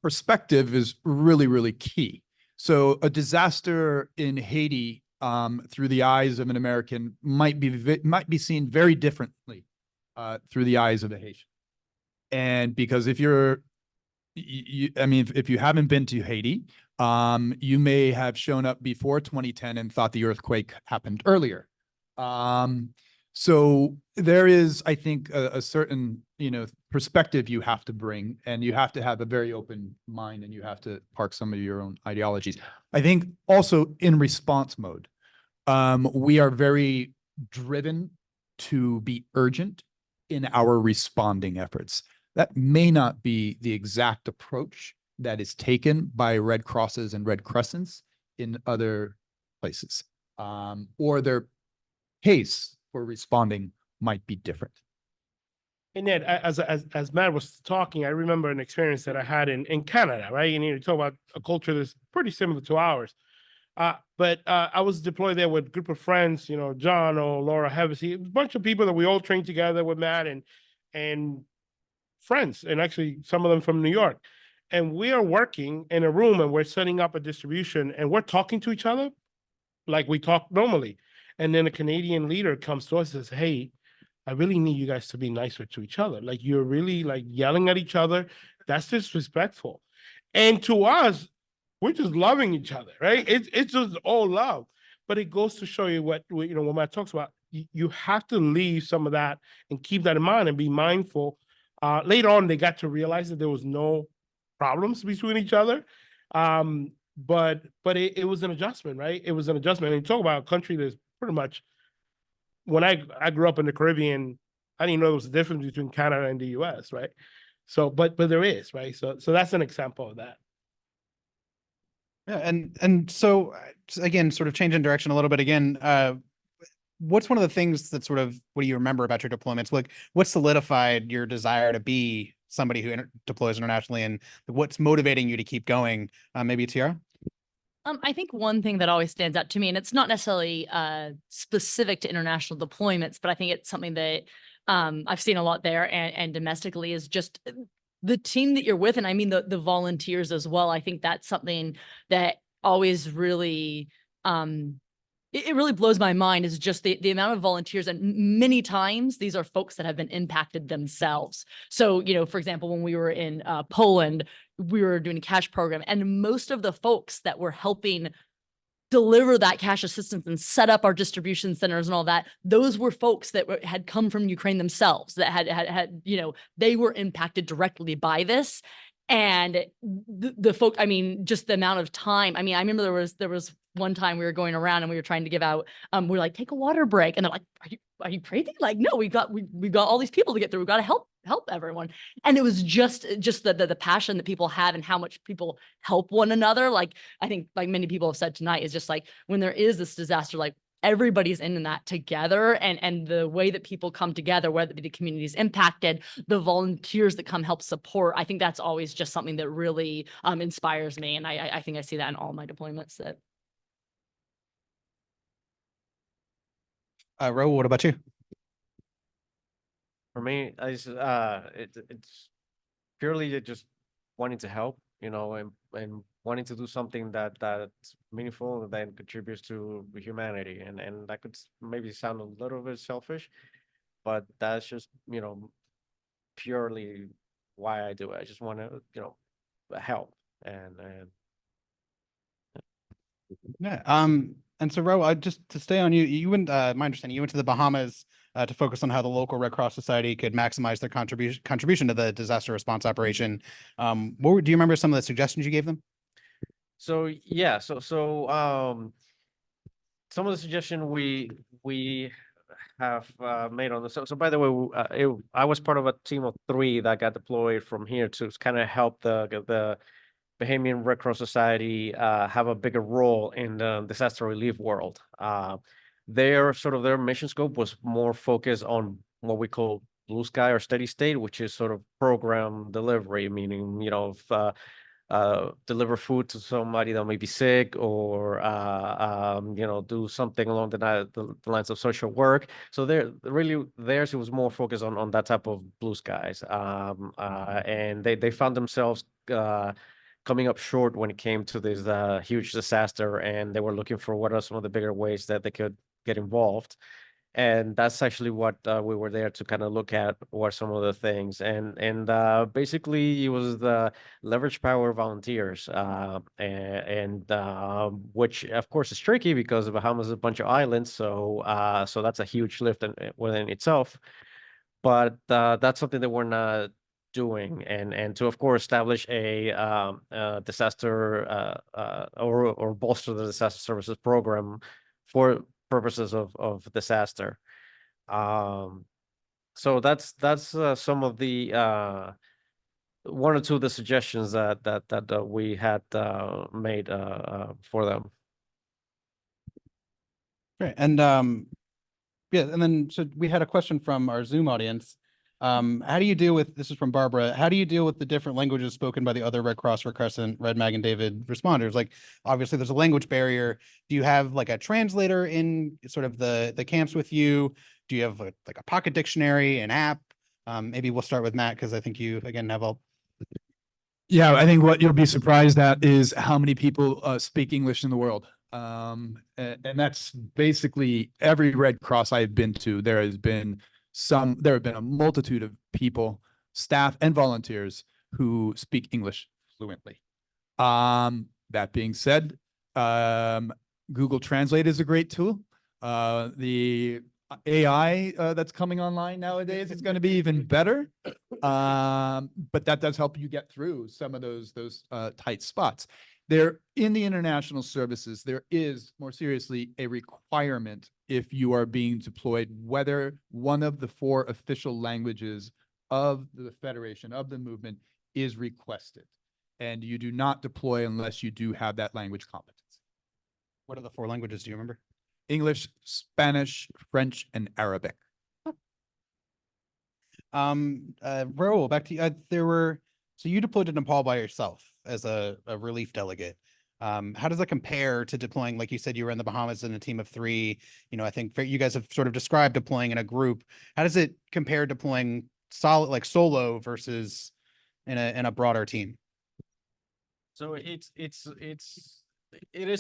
perspective is really, really key. So a disaster in Haiti, through the eyes of an American might be seen very differently, through the eyes of a Haitian. And because if you're, I mean, if you haven't been to Haiti, you may have shown up before 2010 and thought the earthquake happened earlier. So there is, I think, a certain, perspective you have to bring, and you have to have a very open mind, and you have to park some of your own ideologies. I think also in response mode, we are very driven to be urgent in our responding efforts. That may not be the exact approach that is taken by Red Crosses and Red Crescents in other places, or their pace for responding might be different. And yet, as Matt was talking, I remember an experience that I had in Canada, right? And you talk about a culture that's pretty similar to ours. But I was deployed there with a group of friends, John or Laura Hevesy, a bunch of people that we all trained together with Matt and friends, and actually some of them from New York. And we are working in a room and we're setting up a distribution and we're talking to each other like we talk normally. And then a Canadian leader comes to us and says, hey, I really need you guys to be nicer to each other. Like, you're really like yelling at each other. That's disrespectful. And to us, we're just loving each other, right? It's just all love. But it goes to show you what Matt talks about. You have to leave some of that and keep that in mind and be mindful. Later on, they got to realize that there was no problems between each other. But it was an adjustment, right? It was an adjustment. And you talk about a country that's pretty much, when I grew up in the Caribbean, I didn't know there was a difference between Canada and the US, right? So, but there is, right? So that's an example of that. Yeah, and so again, sort of changing direction a little bit again. What's one of the things that what do you remember about your deployments? Like, what solidified your desire to be somebody who deploys internationally, and what's motivating you to keep going? Maybe Tiara? I think one thing that always stands out to me, and it's not necessarily specific to international deployments, but I think it's something that I've seen a lot there and domestically, is just the team that you're with. And I mean, the volunteers as well. I think that's something that always really, it really blows my mind, is just the amount of volunteers. And many times these are folks that have been impacted themselves. So, for example, when we were in Poland, we were doing a cash program, and most of the folks that were helping deliver that cash assistance and set up our distribution centers and all that, those were folks that had come from Ukraine themselves, that had they were impacted directly by this. And the folk, I mean, just the amount of time. I mean, I remember there was one time we were going around and we were trying to give out, we're like, take a water break. And they're like, are you crazy? Like, no, we've got all these people to get through. We've got to help everyone. And it was just the passion that people have and how much people help one another. Like, I think, like many people have said tonight, is just like, when there is this disaster, like, everybody's in that together, and the way that people come together, whether it be the communities impacted, the volunteers that come help support, I think that's always just something that really inspires me. And I think I see that in all my deployments. That Ro, what about you? For me, it's purely just wanting to help, and wanting to do something that's meaningful, that contributes to humanity. And that could maybe sound a little bit selfish, but that's just, purely why I do it. I just want to, help. And Yeah. And so Ro, just to stay on you, you went, my understanding, you went to the Bahamas to focus on how the local Red Cross Society could maximize their contribution to the disaster response operation. Do you remember some of the suggestions you gave them? So yeah, so some of the suggestions we have made on the so by the way, I was part of a team of 3 that got deployed from here to kind of help the Bahamian Red Cross Society have a bigger role in the disaster relief world. Their mission scope was more focused on what we call blue sky or steady state, which is sort of program delivery, meaning, if deliver food to somebody that may be sick, or do something along the lines of social work. So theirs, it was more focused on that type of blue skies. And they found themselves coming up short when it came to this huge disaster, and they were looking for what are some of the bigger ways that they could get involved. And that's actually what we were there to kind of look at, what some of the things. And basically it was the leverage power volunteers, which of course is tricky because the Bahamas is a bunch of islands, so that's a huge lift within itself. But that's something that we're not doing, and to of course establish a disaster or bolster the disaster services program for purposes of disaster. So that's some of the one or two of the suggestions that we had made for them. Great. And yeah, and then so we had a question from our Zoom audience. How do you deal with, this is from Barbara, how do you deal with the different languages spoken by the other Red Cross, Red Crescent, Red Mag and David responders? Like, obviously there's a language barrier. Do you have like a translator in sort of the camps with you? Do you have like a pocket dictionary, an app? Maybe we'll start with Matt, because I think you again have all. Yeah, I think what you'll be surprised at is how many people speak English in the world. And that's basically every Red Cross I've been to. There have been a multitude of people, staff and volunteers, who speak English fluently. That being said, Google Translate is a great tool. The AI that's coming online nowadays is going to be even better. But that does help you get through some of those tight spots. There, in the international services, there is, more seriously, a requirement if you are being deployed, whether one of the 4 official languages of the Federation, of the movement, is requested. And you do not deploy unless you do have that language competence. What are the 4 languages? Do you remember? English, Spanish, French, and Arabic. Raul, back to you. So you deployed to Nepal by yourself as a relief delegate. How does that compare to deploying, like you said, you were in the Bahamas in a team of 3? I think you guys have sort of described deploying in a group. How does it compare deploying solo versus in a broader team? So it is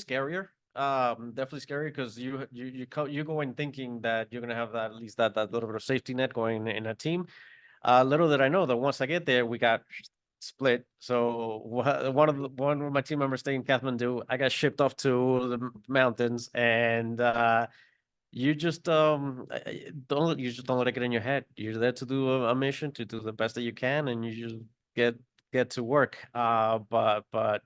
scarier. Definitely scary, because you go in thinking that you're gonna have at least that little bit of safety net going in a team. Little did I know that once I get there, we got split. So one of my team members staying in Kathmandu, I got shipped off to the mountains, and you just don't let it get in your head. You're there to do a mission, to do the best that you can, and you just get to work. But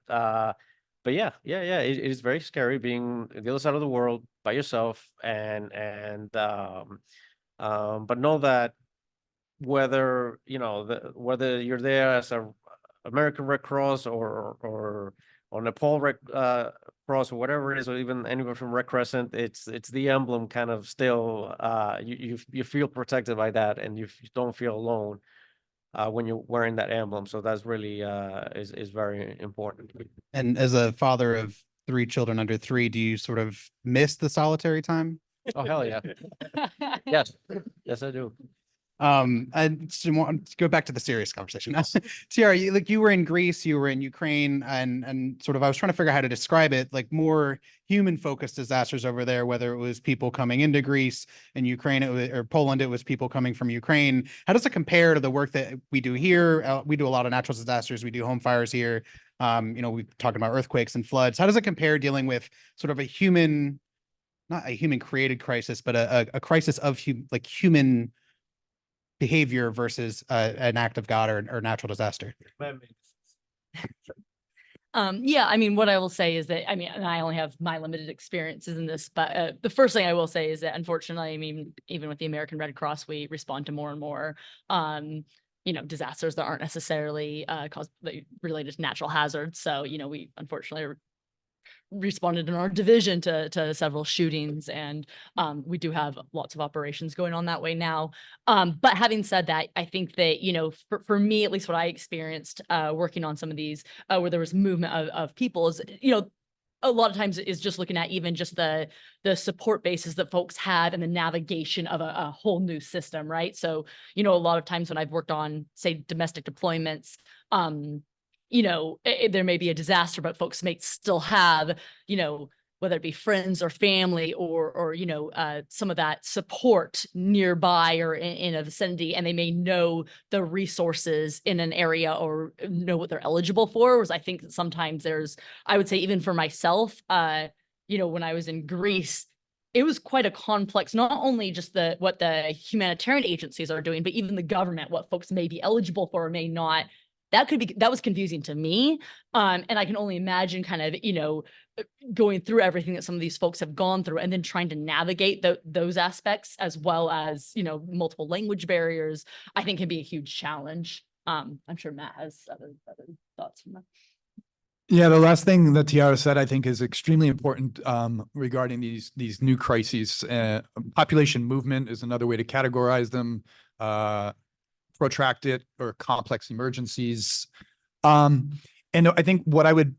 yeah, it is very scary being on the other side of the world by yourself, but know that whether whether you're there as a American Red Cross or Nepal Red Cross or whatever it is, or even anyone from Red Crescent, it's the emblem kind of still. You feel protected by that, and you don't feel alone when you're wearing that emblem. So that's really is very important. And as a father of 3 children under 3, do you sort of miss the solitary time? Oh, hell yeah. Yes, I do. I just want to go back to the serious conversation. Tiara, you were in Greece, you were in Ukraine, and sort of I was trying to figure out how to describe it, like more human focused disasters over there, whether it was people coming into Greece, and Ukraine, or Poland, it was people coming from Ukraine. How does it compare to the work that we do here? We do a lot of natural disasters. We do home fires here. We're talking about earthquakes and floods. How does it compare dealing with sort of a human, not a human created crisis, but a crisis of human behavior versus an act of God or natural disaster? Yeah, I mean, what I will say is that, and I only have my limited experiences in this, but the first thing I will say is that, unfortunately, even with the American Red Cross, we respond to more and more disasters that aren't necessarily related to natural hazards. So, we unfortunately responded in our division to several shootings, and we do have lots of operations going on that way now. But having said that, I think that, for me, at least what I experienced working on some of these where there was movement of people is, a lot of times is just looking at even just the support bases that folks have and the navigation of a whole new system, right? So, a lot of times when I've worked on, say, domestic deployments, there may be a disaster, but folks may still have, whether it be friends or family or some of that support nearby or in a vicinity, and they may know the resources in an area or know what they're eligible for. Whereas I think that sometimes I would say even for myself, when I was in Greece, it was quite a complex, not only just what the humanitarian agencies are doing, but even the government, what folks may be eligible for or may not. That was confusing to me. And I can only imagine kind of, going through everything that some of these folks have gone through and then trying to navigate those aspects as well as, multiple language barriers, I think can be a huge challenge. I'm sure Matt has other thoughts from that. Yeah, the last thing that Tiara said, I think, is extremely important regarding these new crises. Population movement is another way to categorize them. Protracted or complex emergencies. And I think what I would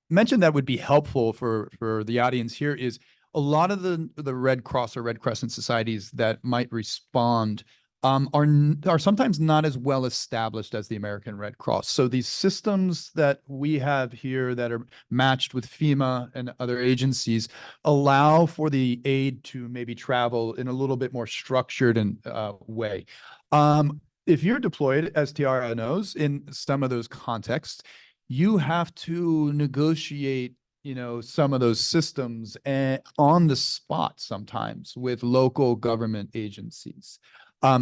mention that would be helpful for the audience here is a lot of the Red Cross or Red Crescent societies that might respond are sometimes not as well established as the American Red Cross. So these systems that we have here that are matched with FEMA and other agencies allow for the aid to maybe travel in a little bit more structured and way. If you're deployed, as Tiara knows, in some of those contexts, you have to negotiate, some of those systems on the spot sometimes with local government agencies.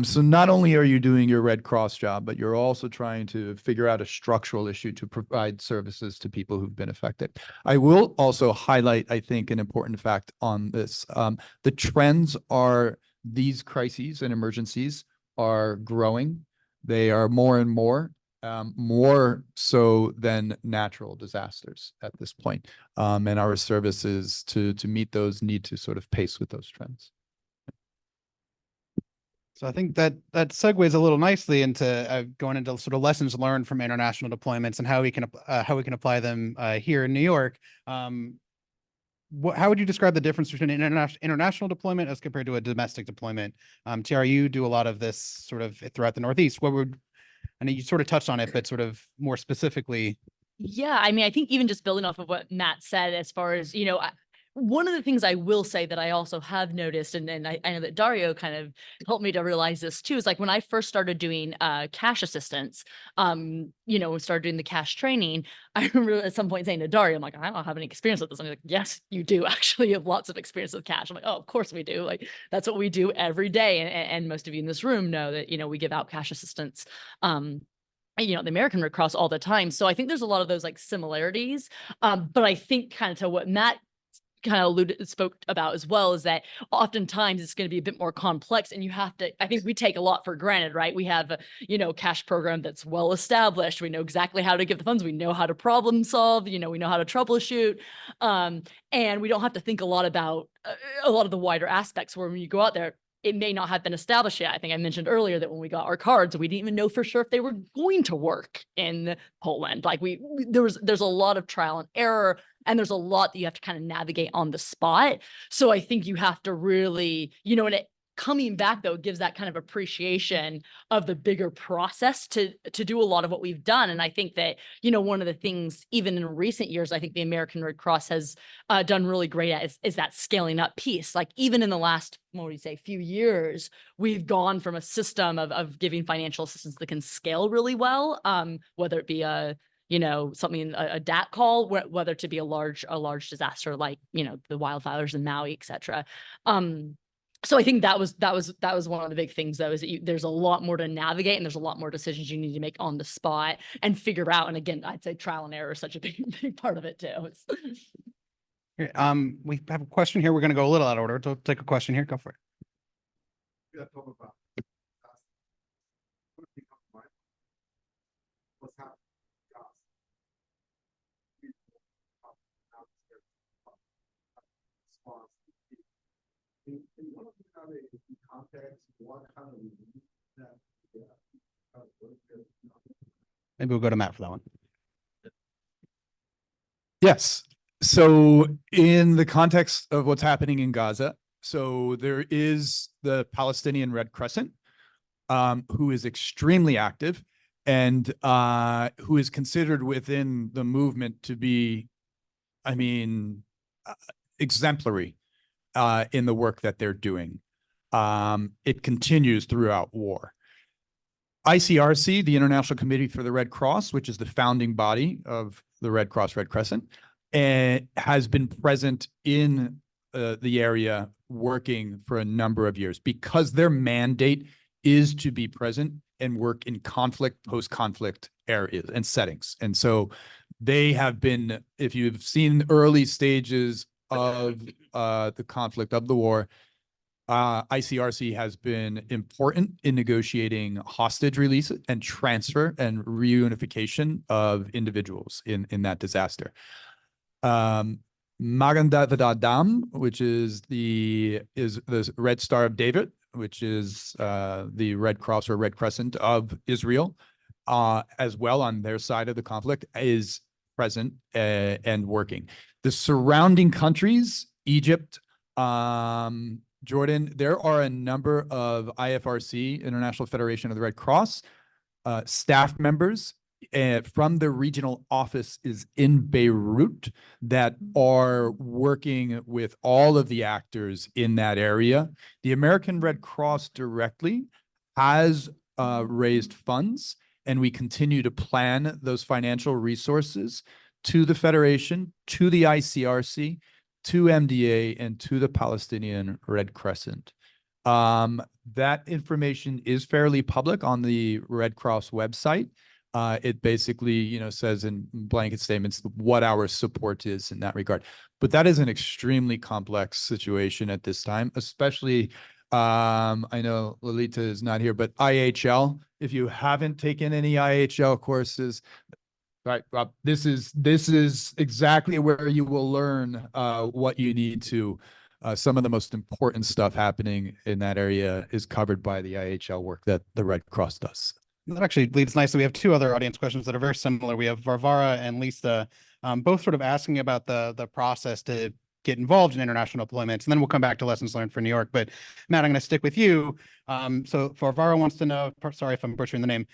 So not only are you doing your Red Cross job, but you're also trying to figure out a structural issue to provide services to people who've been affected. I will also highlight, I think, an important fact on this. The trends are these crises and emergencies are growing. They are more and more so than natural disasters at this point. And our services to meet those need to sort of pace with those trends. So I think that segues a little nicely into going into sort of lessons learned from international deployments and how we can apply them here in New York. How would you describe the difference between an international deployment as compared to a domestic deployment? Tiara, you do a lot of this sort of throughout the Northeast. I know you sort of touched on it, but sort of more specifically. Yeah, I mean, I think even just building off of what Matt said, as far as, one of the things I will say that I also have noticed, and I know that Dario kind of helped me to realize this too, is like when I first started doing cash assistance, started doing the cash training, I remember at some point saying to Dario, I'm like, I don't have any experience with this. I'm like, yes, you do actually have lots of experience with cash. I'm like, oh, of course we do. Like, that's what we do every day. And most of you in this room know that, we give out cash assistance. The American Red Cross all the time. So I think there's a lot of those like similarities. But I think kind of to what Matt kind of spoke about as well, is that oftentimes it's going to be a bit more complex, and I think we take a lot for granted, right? We have a cash program that's well established. We know exactly how to give the funds. We know how to problem solve, we know how to troubleshoot. And we don't have to think a lot about a lot of the wider aspects where when you go out there, it may not have been established yet. I think I mentioned earlier that when we got our cards, we didn't even know for sure if they were going to work in Poland. Like there's a lot of trial and error, and there's a lot that you have to kind of navigate on the spot. So I think you have to really, and coming back though gives that kind of appreciation of the bigger process to do a lot of what we've done. And I think that, one of the things, even in recent years, I think the American Red Cross has done really great at is that scaling up piece. Like even in the last, few years, we've gone from a system of giving financial assistance that can scale really well, whether it be a DAT call, whether to be a large disaster like, the wildfires in Maui, et cetera. So I think that was one of the big things, though, is that there's a lot more to navigate, and there's a lot more decisions you need to make on the spot and figure out. And again, I'd say trial and error is such a big part of it too. We have a question here. We're going to go a little out of order. So take a question here. Go for it. Maybe we'll go to Matt for that one. Yes. So in the context of what's happening in Gaza, so there is the Palestinian Red Crescent, who is extremely active and who is considered within the movement to be, I mean, exemplary in the work that they're doing. It continues throughout war. ICRC, the International Committee for the Red Cross, which is the founding body of the Red Cross Red Crescent, and has been present in the area working for a number of years because their mandate is to be present and work in conflict, post-conflict areas and settings. And so they have been, if you've seen early stages of the conflict of the war, ICRC has been important in negotiating hostage release and transfer and reunification of individuals in that disaster. Magen David Adom, which is the Red Star of David, which is the Red Cross or Red Crescent of Israel, as well on their side of the conflict, is present and working. The surrounding countries, Egypt, Jordan, there are a number of IFRC, International Federation of the Red Cross, staff members from the regional office is in Beirut that are working with all of the actors in that area. The American Red Cross directly has raised funds, and we continue to plan those financial resources to the Federation, to the ICRC, to MDA, and to the Palestinian Red Crescent. That information is fairly public on the Red Cross website. It basically, says in blanket statements what our support is in that regard. But that is an extremely complex situation at this time, especially, I know Lolita is not here, but IHL, if you haven't taken any IHL courses, right, Rob, this is exactly where you will learn what you need to. Some of the most important stuff happening in that area is covered by the IHL work that the Red Cross does. That actually leads nicely. We have two other audience questions that are very similar. We have Varvara and Lisa, both sort of asking about the process to get involved in international deployments. And then we'll come back to lessons learned for New York. But Matt, I'm going to stick with you. So Varvara wants to know, sorry if I'm butchering the name,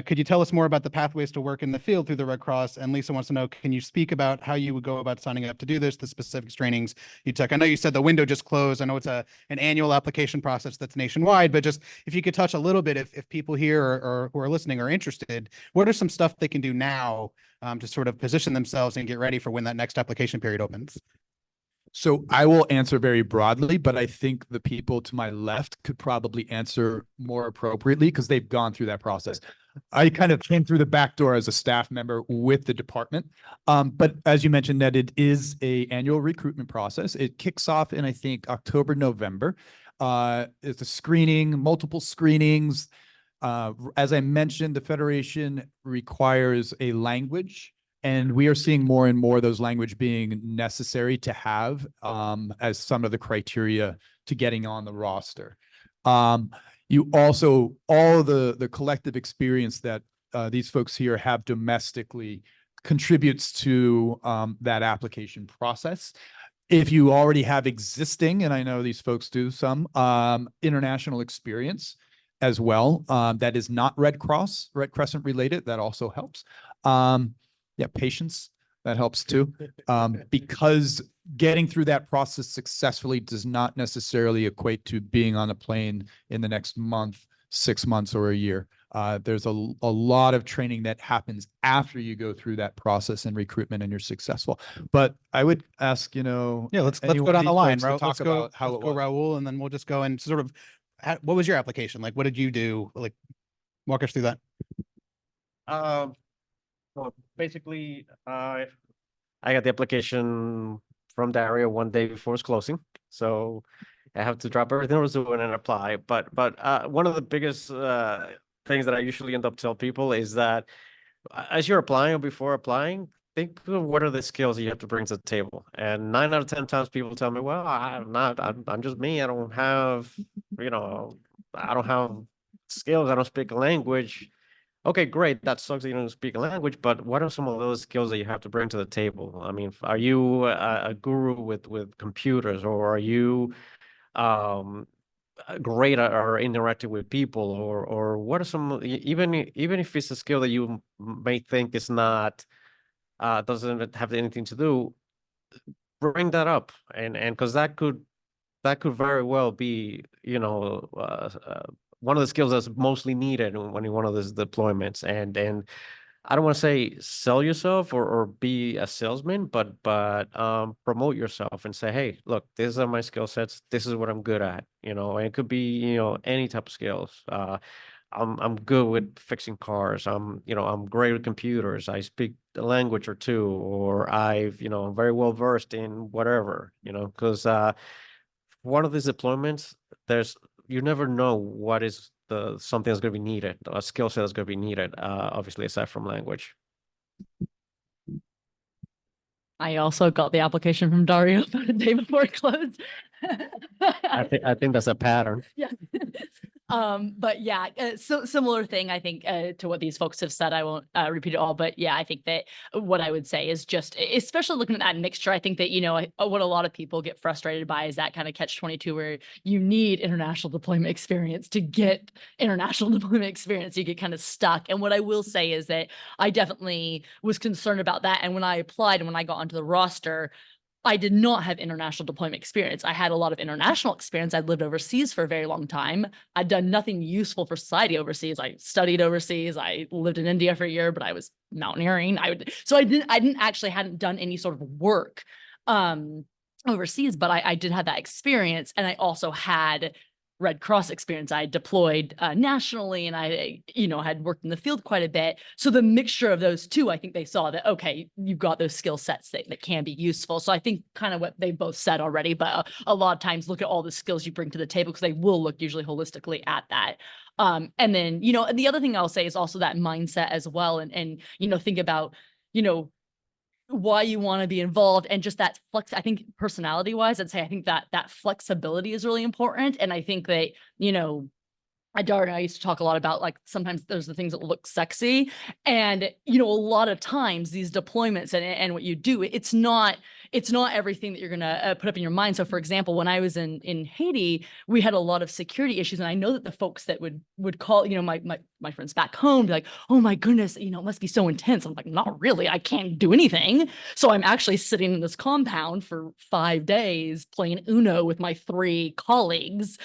could you tell us more about the pathways to work in the field through the Red Cross? And Lisa wants to know, can you speak about how you would go about signing up to do this, the specific trainings you took? I know you said the window just closed. I know it's an annual application process that's nationwide, but just if you could touch a little bit, if people here or who are listening are interested, what are some stuff they can do now to sort of position themselves and get ready for when that next application period opens? So I will answer very broadly, but I think the people to my left could probably answer more appropriately because they've gone through that process. I kind of came through the back door as a staff member with the department. But as you mentioned, that it is an annual recruitment process. It kicks off in, I think, October, November. It's a screening, multiple screenings. As I mentioned, the Federation requires a language. And we are seeing more and more of those language being necessary to have as some of the criteria to getting on the roster. You also, all the collective experience that these folks here have domestically contributes to that application process. If you already have existing, and I know these folks do some, international experience as well, that is not Red Crescent related, that also helps. Yeah, patience, that helps too. Because getting through that process successfully does not necessarily equate to being on a plane in the next month, 6 months, or a year. There's a lot of training that happens after you go through that process and recruitment and you're successful. But I would ask, yeah, let's go down the line, right? Let's go Raul, and then we'll just go and sort of, what was your application? Like, what did you do? Like, walk us through that. Well, basically, I got the application from Dario one day before it's closing, so I have to drop everything I was doing and apply. But one of the biggest things that I usually end up tell people is that as you're applying or before applying, think of what are the skills you have to bring to the table. And 9 out of 10 times people tell me, well, I'm just me. I don't have, I don't have skills. I don't speak a language. Okay, great. That sucks that you don't speak a language, but what are some of those skills that you have to bring to the table? I mean, are you a guru with computers, or are you um great at or interacting with people, or what are some even if it's a skill that you may think is not doesn't have anything to do, bring that up, and because that could very well be one of the skills that's mostly needed when you're one of those deployments. And I don't want to say sell yourself or be a salesman, but promote yourself and say, hey, look, these are my skill sets. This is what I'm good at. And it could be any type of skills. I'm good with fixing cars. I'm great with computers. I speak a language or two, or I'm very well versed in whatever. Because one of these deployments, you never know what is something that's going to be needed, a skill set that's going to be needed, obviously, aside from language. I also got the application from Dario about a day before it closed. I think that's a pattern. Yeah. But yeah, so similar thing, I think, to what these folks have said. I won't repeat it all, but yeah, I think that what I would say is just, especially looking at that mixture, I think that, what a lot of people get frustrated by is that kind of catch-22 where you need international deployment experience to get international deployment experience. You get kind of stuck. And what I will say is that I definitely was concerned about that. And when I applied and when I got onto the roster, I did not have international deployment experience. I had a lot of international experience. I'd lived overseas for a very long time. I'd done nothing useful for society overseas. I studied overseas. I lived in India for a year, but I was mountaineering. I hadn't done any sort of work overseas, but I did have that experience. And I also had Red Cross experience. I deployed nationally, and I, had worked in the field quite a bit. So the mixture of those two, I think they saw that, okay, you've got those skill sets that can be useful. So I think kind of what they both said already, but a lot of times look at all the skills you bring to the table, because they will look usually holistically at that. And then, and the other thing I'll say is also that mindset as well. And think about, why you want to be involved, and just that flex. I think personality wise, I'd say I think that flexibility is really important. And I think that, Dario and I used to talk a lot about, like, sometimes there's the things that look sexy, and a lot of times these deployments and what you do, it's not everything that you're gonna put up in your mind. So for example, when I was in Haiti, we had a lot of security issues, and I know that the folks that would call, my friends back home, be like, oh my goodness, it must be so intense. I'm like, not really, I can't do anything. So I'm actually sitting in this compound for 5 days playing Uno with my 3 colleagues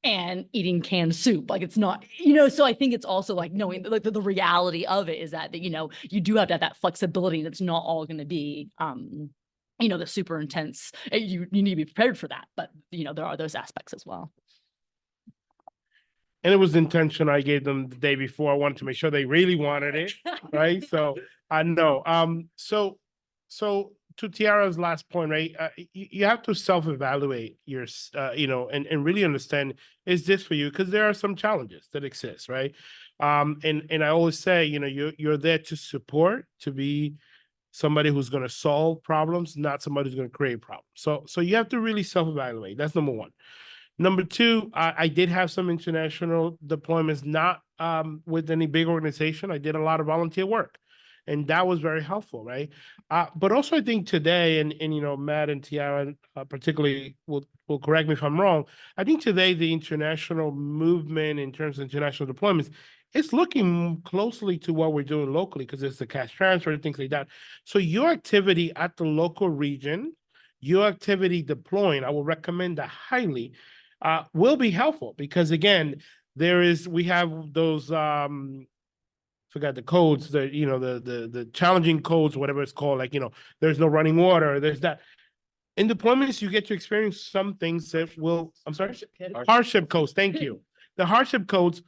and eating canned soup. Like, it's not, so I think it's also like knowing like the reality of it is that, you do have to have that flexibility, and it's not all going to be, the super intense. You need to be prepared for that, but there are those aspects as well. And it was intentional. I gave them the day before. I wanted to make sure they really wanted it, right? So I know. So to Tiara's last point, right? You have to self-evaluate your, and really understand, is this for you? Because there are some challenges that exist, right? And I always say, you're there to support, to be somebody who's going to solve problems, not somebody who's going to create problems. So you have to really self-evaluate. That's number one. Number two, I did have some international deployments, not with any big organization. I did a lot of volunteer work, and that was very helpful, right? But also, I think today, and Matt and Tiara particularly will correct me if I'm wrong. I think today the international movement in terms of international deployments, it's looking closely to what we're doing locally, because it's the cash transfer and things like that. So your activity at the local region, your activity deploying, I will recommend that highly, will be helpful, because again, we have those, forgot the codes, the challenging codes, whatever it's called, like, there's no running water, there's that. In deployments, you get to experience some things that will, I'm sorry, hardship codes, thank you. The hardship codes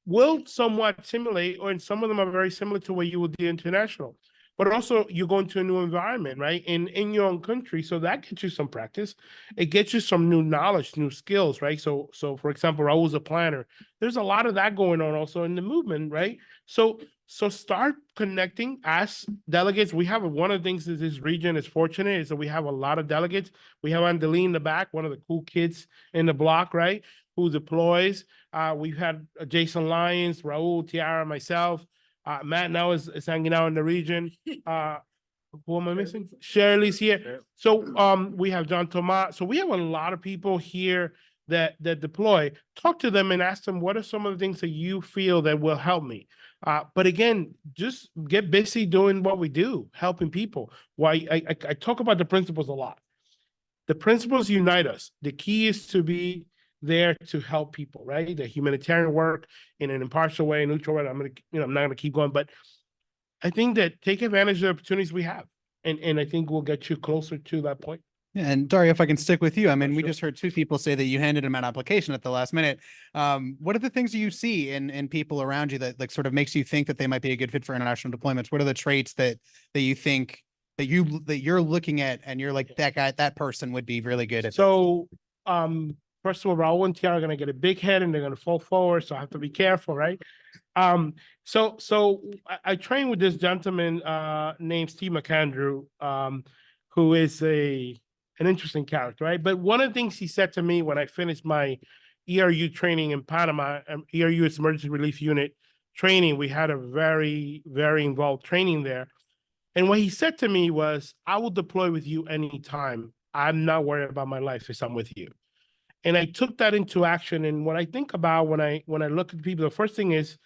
will somewhat simulate, or in some of them are very similar to what you would do international. but also you go into a new environment, right? In your own country. So that gets you some practice. It gets you some new knowledge, new skills, right? So for example, Raul's a planner. There's a lot of that going on also in the movement, right? So start connecting as delegates. We have one of the things that this region is fortunate is that we have a lot of delegates. We have Andeline in the back, one of the cool kids in the block, right? Who deploys. We've had Jason Lyons, Raul, Tiara, myself. Matt now is hanging out in the region. Who am I missing? Shirley's here. So we have John Tomas. So we have a lot of people here that deploy. Talk to them and ask them what are some of the things that you feel that will help me. But again, just get busy doing what we do, helping people. Why I talk about the principles a lot. The principles unite us. The key is to be there to help people, right? The humanitarian work in an impartial way, neutral way. I'm not gonna keep going, but I think that take advantage of the opportunities we have. And I think we'll get you closer to that point. Yeah, and Dario, if I can stick with you, I mean, we Sure. just heard two people say that you handed them an application at the last minute. What are the things you see in people around you that like sort of makes you think that they might be a good fit for international deployments? What are the traits that you think that you're looking at and you're like, that person would be really good at this? So, first of all, Raul and Tiara are gonna get a big head and they're gonna fall forward, so I have to be careful, right? So I trained with this gentleman named Steve McAndrew, who is an interesting character, right? But one of the things he said to me when I finished my ERU training in Panama, ERU is Emergency Relief Unit training. We had a very, very involved training there. And what he said to me was, I will deploy with you anytime. I'm not worried about my life if I'm with you. And I took that into action. And what I think about when I look at people, the first thing is,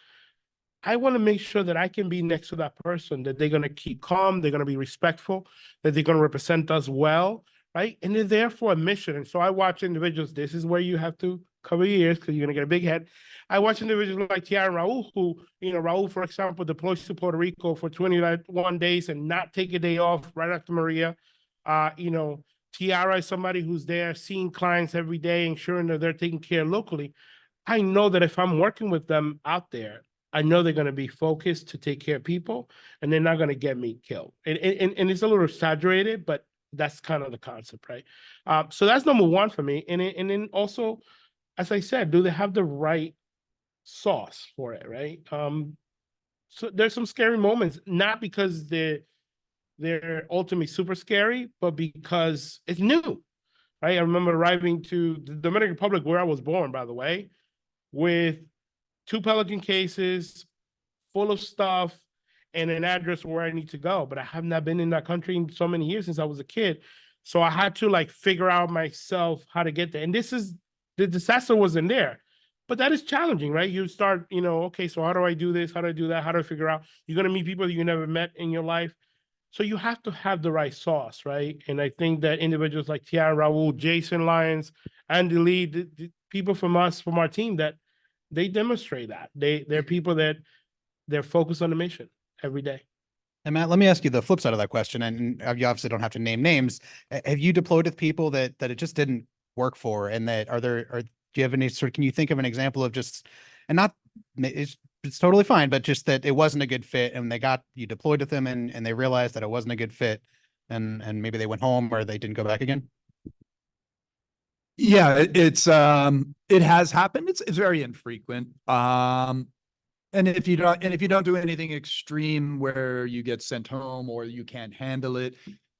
I want to make sure that I can be next to that person, that they're going to keep calm, they're going to be respectful, that they're going to represent us well, right? And they're there for a mission. And so I watch individuals, this is where you have to cover your ears because you're going to get a big head. I watch individuals like Tiara and Raul, who, Raul, for example, deploys to Puerto Rico for 21 days and not take a day off right after Maria. Tiara is somebody who's there seeing clients every day, ensuring that they're taken care locally. I know that if I'm working with them out there, I know they're going to be focused to take care of people and they're not going to get me killed. And it's a little exaggerated, but that's kind of the concept, right? So that's number one for me. And then also, as I said, do they have the right sauce for it, right? So there's some scary moments, not because they're ultimately super scary, but because it's new, right? I remember arriving to the Dominican Republic, where I was born, by the way, with 2 Pelican cases, full of stuff, and an address where I need to go. But I have not been in that country in so many years since I was a kid. So I had to figure out myself how to get there. And the disaster wasn't there. But that is challenging, right? You start, okay, so how do I do this? How do I do that? How do I figure out? You're going to meet people that you never met in your life. So you have to have the right sauce, right? And I think that individuals like Tiara, Raul, Jason Lyons, Andy Lee, the people from our team, that they demonstrate that. They're people that they're focused on the mission every day. And Matt, let me ask you the flip side of that question. And you obviously don't have to name names. Have you deployed with people that it just didn't work for? And that do you have any can you think of an example of just, and not, it's totally fine, but just that it wasn't a good fit and you deployed with them and they realized that it wasn't a good fit and maybe they went home or they didn't go back again? Yeah, it has happened. It's very infrequent. And if you don't do anything extreme where you get sent home or you can't handle it,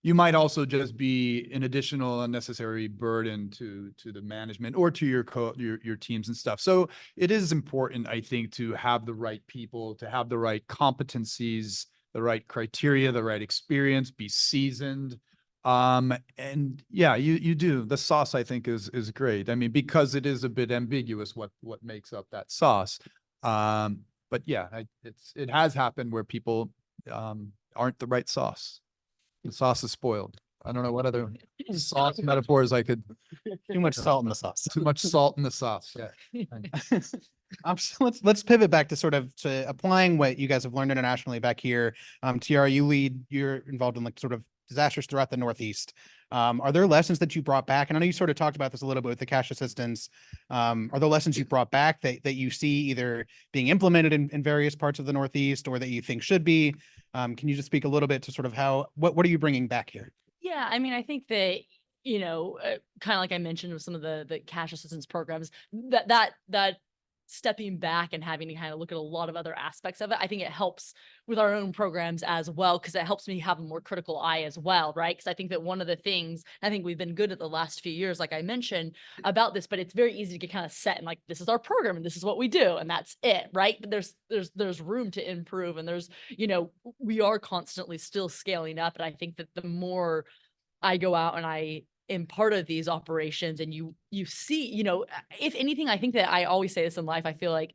you might also just be an additional unnecessary burden to the management or to your teams and stuff. So it is important, I think, to have the right people, to have the right competencies, the right criteria, the right experience, be seasoned. And yeah, you do. The sauce, I think, is great. I mean, because it is a bit ambiguous what makes up that sauce. But yeah, it has happened where people aren't the right sauce. The sauce is spoiled. I don't know what other sauce metaphors I could. Too much salt in the sauce. Too much salt in the sauce. Yeah. So let's pivot back to applying what you guys have learned internationally back here. Tiara, you're involved in disasters throughout the Northeast. Are there lessons that you brought back? And I know you sort of talked about this a little bit with the cash assistance. Are there lessons you brought back that you see either being implemented in various parts of the Northeast or that you think should be? Can you just speak a little bit to sort of what are you bringing back here? Yeah, I mean, I think that, kind of like I mentioned with some of the cash assistance programs, that stepping back and having to kind of look at a lot of other aspects of it, I think it helps with our own programs as well, because it helps me have a more critical eye as well, right? Because I think that one of the things, I think we've been good at the last few years, like I mentioned about this, but it's very easy to get kind of set and like, this is our program and this is what we do and that's it, right? But there's room to improve, and we are constantly still scaling up. And I think that the more I go out and I am part of these operations and you see, if anything, I think that I always say this in life, I feel like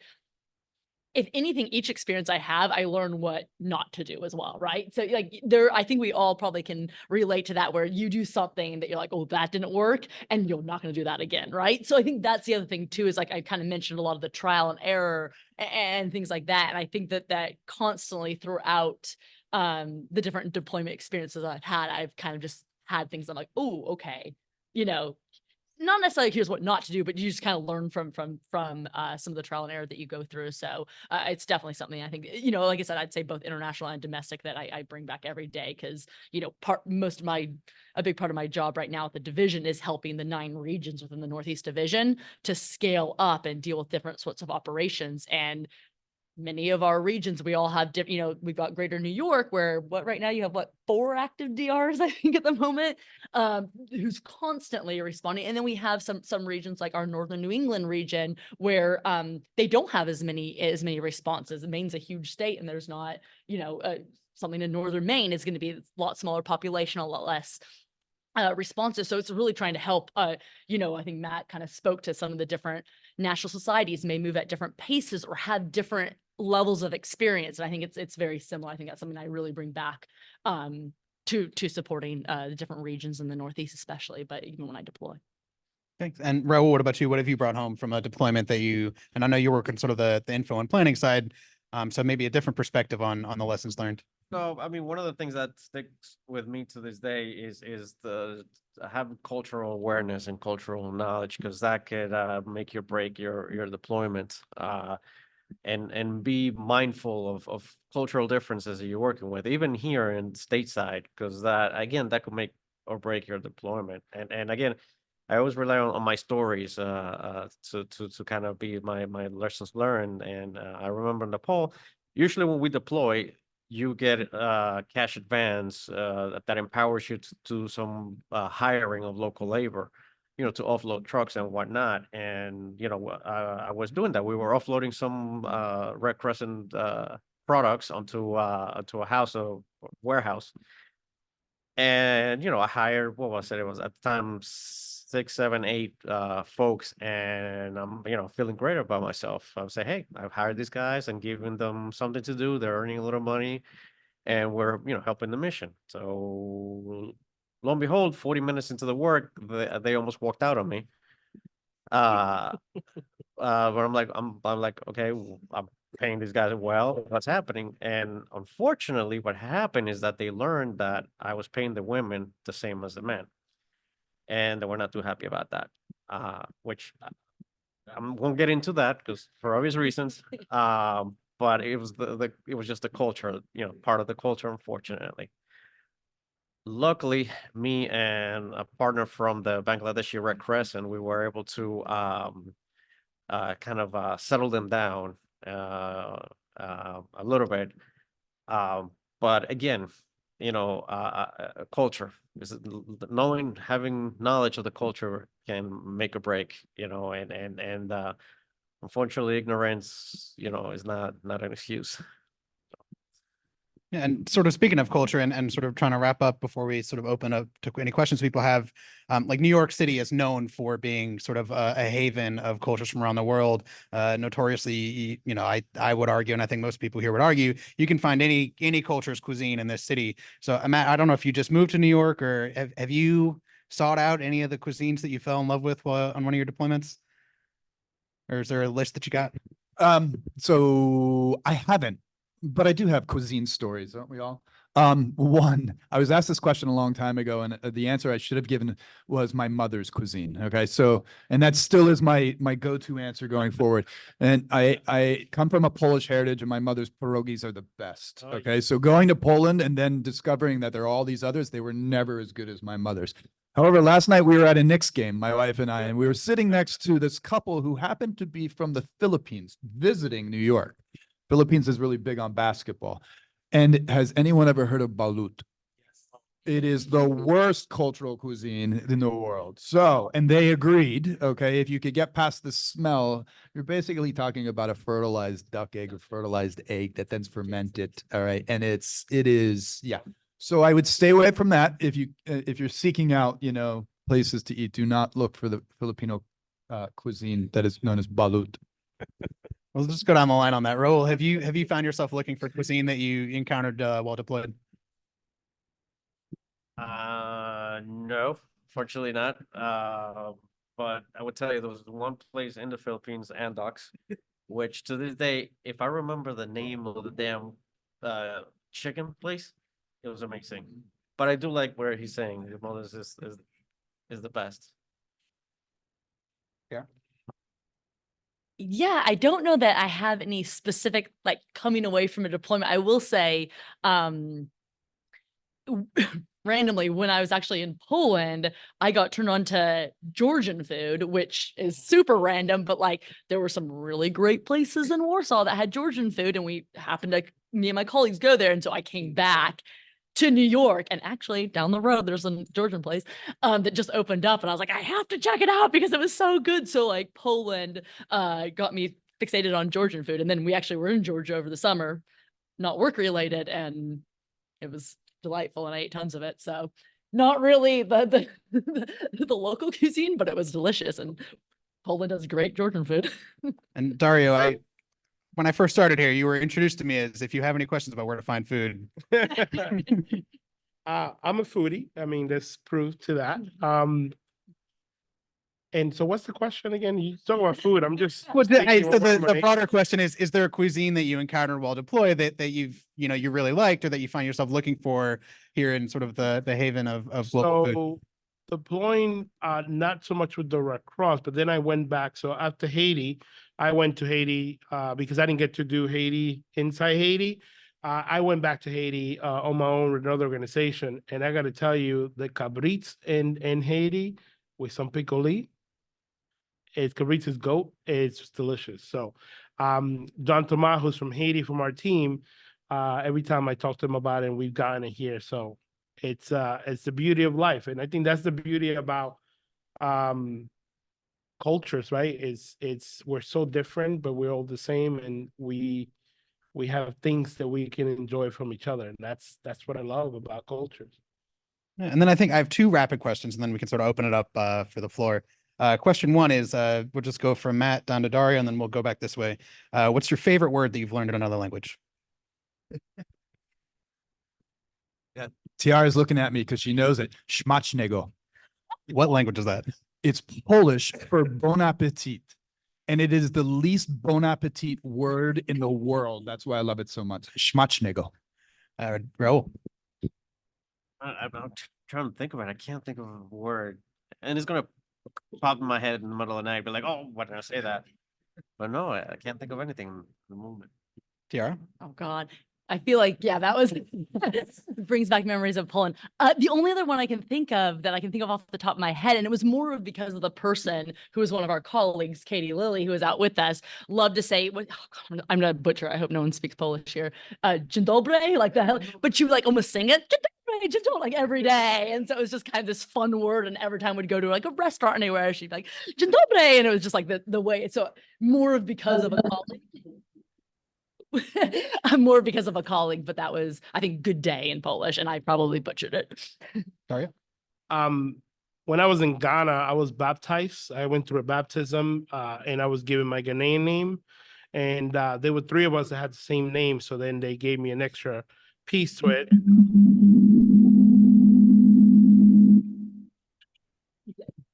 if anything, each experience I have, I learn what not to do as well, right? So like I think we all probably can relate to that, where you do something that you're like, oh, that didn't work, and you're not going to do that again, right? So I think that's the other thing too, is like I kind of mentioned a lot of the trial and error and things like that. And I think that constantly throughout the different deployment experiences I've had, I've kind of just had things I'm like, oh, okay, not necessarily here's what not to do, but you just kind of learn from some of the trial and error that you go through. So it's definitely something I think, like I said, I'd say both international and domestic that I bring back every day, because, a big part of my job right now at the division is helping the 9 regions within the Northeast Division to scale up and deal with different sorts of operations. And many of our regions, we all have different, we've got Greater New York, where right now you have 4 active DRs, I think, at the moment, who's constantly responding. And then we have some regions like our Northern New England region where they don't have as many responses. Maine's a huge state, and there's not, something in Northern Maine is going to be a lot smaller population, a lot less responses. So it's really trying to help, I think Matt kind of spoke to some of the different national societies may move at different paces or have different levels of experience. And I think it's very similar. I think that's something I really bring back to supporting the different regions in the Northeast, especially, but even when I deploy. Thanks. And Raul, what about you? What have you brought home from a deployment and I know you work on sort of the info and planning side, so maybe a different perspective on the lessons learned. So, I mean, one of the things that sticks with me to this day is the have cultural awareness and cultural knowledge, because that could make or break your deployment. And be mindful of cultural differences that you're working with, even here in stateside, because that could make or break your deployment. And again, I always rely on my stories to kind of be my lessons learned. And I remember in Nepal, usually when we deploy, you get cash advance that empowers you to do some hiring of local labor, to offload trucks and whatnot. And, I was doing that. We were offloading some Red Crescent products onto a warehouse. And, I hired, what was it? It was at the time 6, 7, 8 folks. And I'm, feeling great about myself. I would say, hey, I've hired these guys and giving them something to do. They're earning a little money, and we're, helping the mission. So lo and behold, 40 minutes into the work, they almost walked out on me. But I'm like, okay, I'm paying these guys well. What's happening? And unfortunately, what happened is that they learned that I was paying the women the same as the men, and they were not too happy about that. Which I won't get into that because for obvious reasons. But it was it was just the culture, part of the culture, unfortunately. Luckily, me and a partner from the Bangladeshi Red Crescent, we were able to kind of settle them down a little bit. But again, culture, is having knowledge of the culture can make or break, and unfortunately, ignorance, is not an excuse. Yeah, and sort of speaking of culture and sort of trying to wrap up before we sort of open up to any questions people have, like New York City is known for being sort of a haven of cultures from around the world. Notoriously, I would argue, and I think most people here would argue, you can find any culture's cuisine in this city. So Matt, I don't know if you just moved to New York, or have you sought out any of the cuisines that you fell in love with on one of your deployments? Or is there a list that you got? So I haven't, but I do have cuisine stories, don't we all? One, I was asked this question a long time ago, and the answer I should have given was my mother's cuisine. Okay, so and that still is my go-to answer going forward. And I come from a Polish heritage, and my mother's pierogies are the best. Oh, yeah. Okay, so going to Poland and then discovering that there are all these others, they were never as good as my mother's. However, last night we were at a Knicks game, my wife and I, and we were sitting next to this couple who happened to be from the Philippines visiting New York. Philippines is really big on basketball. And has anyone ever heard of balut? It is the worst cultural cuisine in the world. So, and they agreed, okay, if you could get past the smell, you're basically talking about a fertilized duck egg or fertilized egg that then's fermented. All right. And it is, yeah. So I would stay away from that. If you're seeking out, places to eat, do not look for the Filipino cuisine that is known as balut. Well, let's just go down the line on that. Raul, have you found yourself looking for cuisine that you encountered while deployed? No, fortunately not. But I would tell you there was one place in the Philippines, Andox, which to this day, if I remember the name of the damn chicken place, it was amazing. But I do like where he's saying your mother's is the best. Yeah, I don't know that I have any specific like coming away from a deployment. I will say, randomly when I was actually in Poland, I got turned on to Georgian food, which is super random, but like there were some really great places in Warsaw that had Georgian food, and me and my colleagues go there, and so I came back to New York, and actually down the road there's a Georgian place that just opened up, and I was like, I have to check it out because it was so good. So like Poland got me fixated on Georgian food, and then we actually were in Georgia over the summer, not work related, and it was delightful, and I ate tons of it. So not really the local cuisine, but it was delicious, and Poland does great Georgian food. And Dario, when I first started here, you were introduced to me as if you have any questions about where to find food. I'm a foodie. I mean, there's proof to that. And so what's the question again? You talk about food. I'm just. Well, thinking so what the my- broader question is there a cuisine that you encountered while deployed that you really liked, or that you find yourself looking for here in sort of the haven of local food? So deploying, not so much with the Red Cross, but then I went back. So after Haiti, I went to Haiti because I didn't get to do Haiti inside Haiti. I went back to Haiti on my own with another organization, and I got to tell you, the cabrits in Haiti with some piccoli, cabrits is goat. It's delicious. So, John Tomas, who's from Haiti, from our team, every time I talk to him about it, and we've gotten it here. So it's the beauty of life, and I think that's the beauty about cultures, right? It's we're so different, but we're all the same, and we have things that we can enjoy from each other, and that's what I love about cultures. Yeah, and then I think I have two rapid questions, and then we can sort of open it up for the floor. Question one is, we'll just go from Matt down to Dario, and then we'll go back this way. What's your favorite word that you've learned in another language? Tiara is looking at me because she knows it. Smacznego. What language is that? It's Polish for bon appetit. And it is the least bon appetit word in the world. That's why I love it so much. Smacznego. Raul. I'm trying to think about it. I can't think of a word, and it's gonna pop in my head in the middle of the night. Be like, oh, why did I say that? But no, I can't think of anything in the moment. Tiara? Oh God. I feel like, yeah, that was brings back memories of Poland. The only other one I can think of off the top of my head, and it was more of because of the person who was one of our colleagues, Katie Lilly, who was out with us, loved to say, I'm gonna butcher, I hope no one speaks Polish here. Dzień dobry, like the hell, but she would like almost sing it, dzień dobry, like every day. And so it was just kind of this fun word. And every time we'd go to like a restaurant anywhere, she'd be like, dzień dobry. And it was just like the way, so more of because of a colleague. More because of a colleague, but that was, I think, good day in Polish, and I probably butchered it. Dario? When I was in Ghana, I was baptized. I went through a baptism, and I was given my Ghanaian name. And there were three of us that had the same name, so then they gave me an extra piece to it.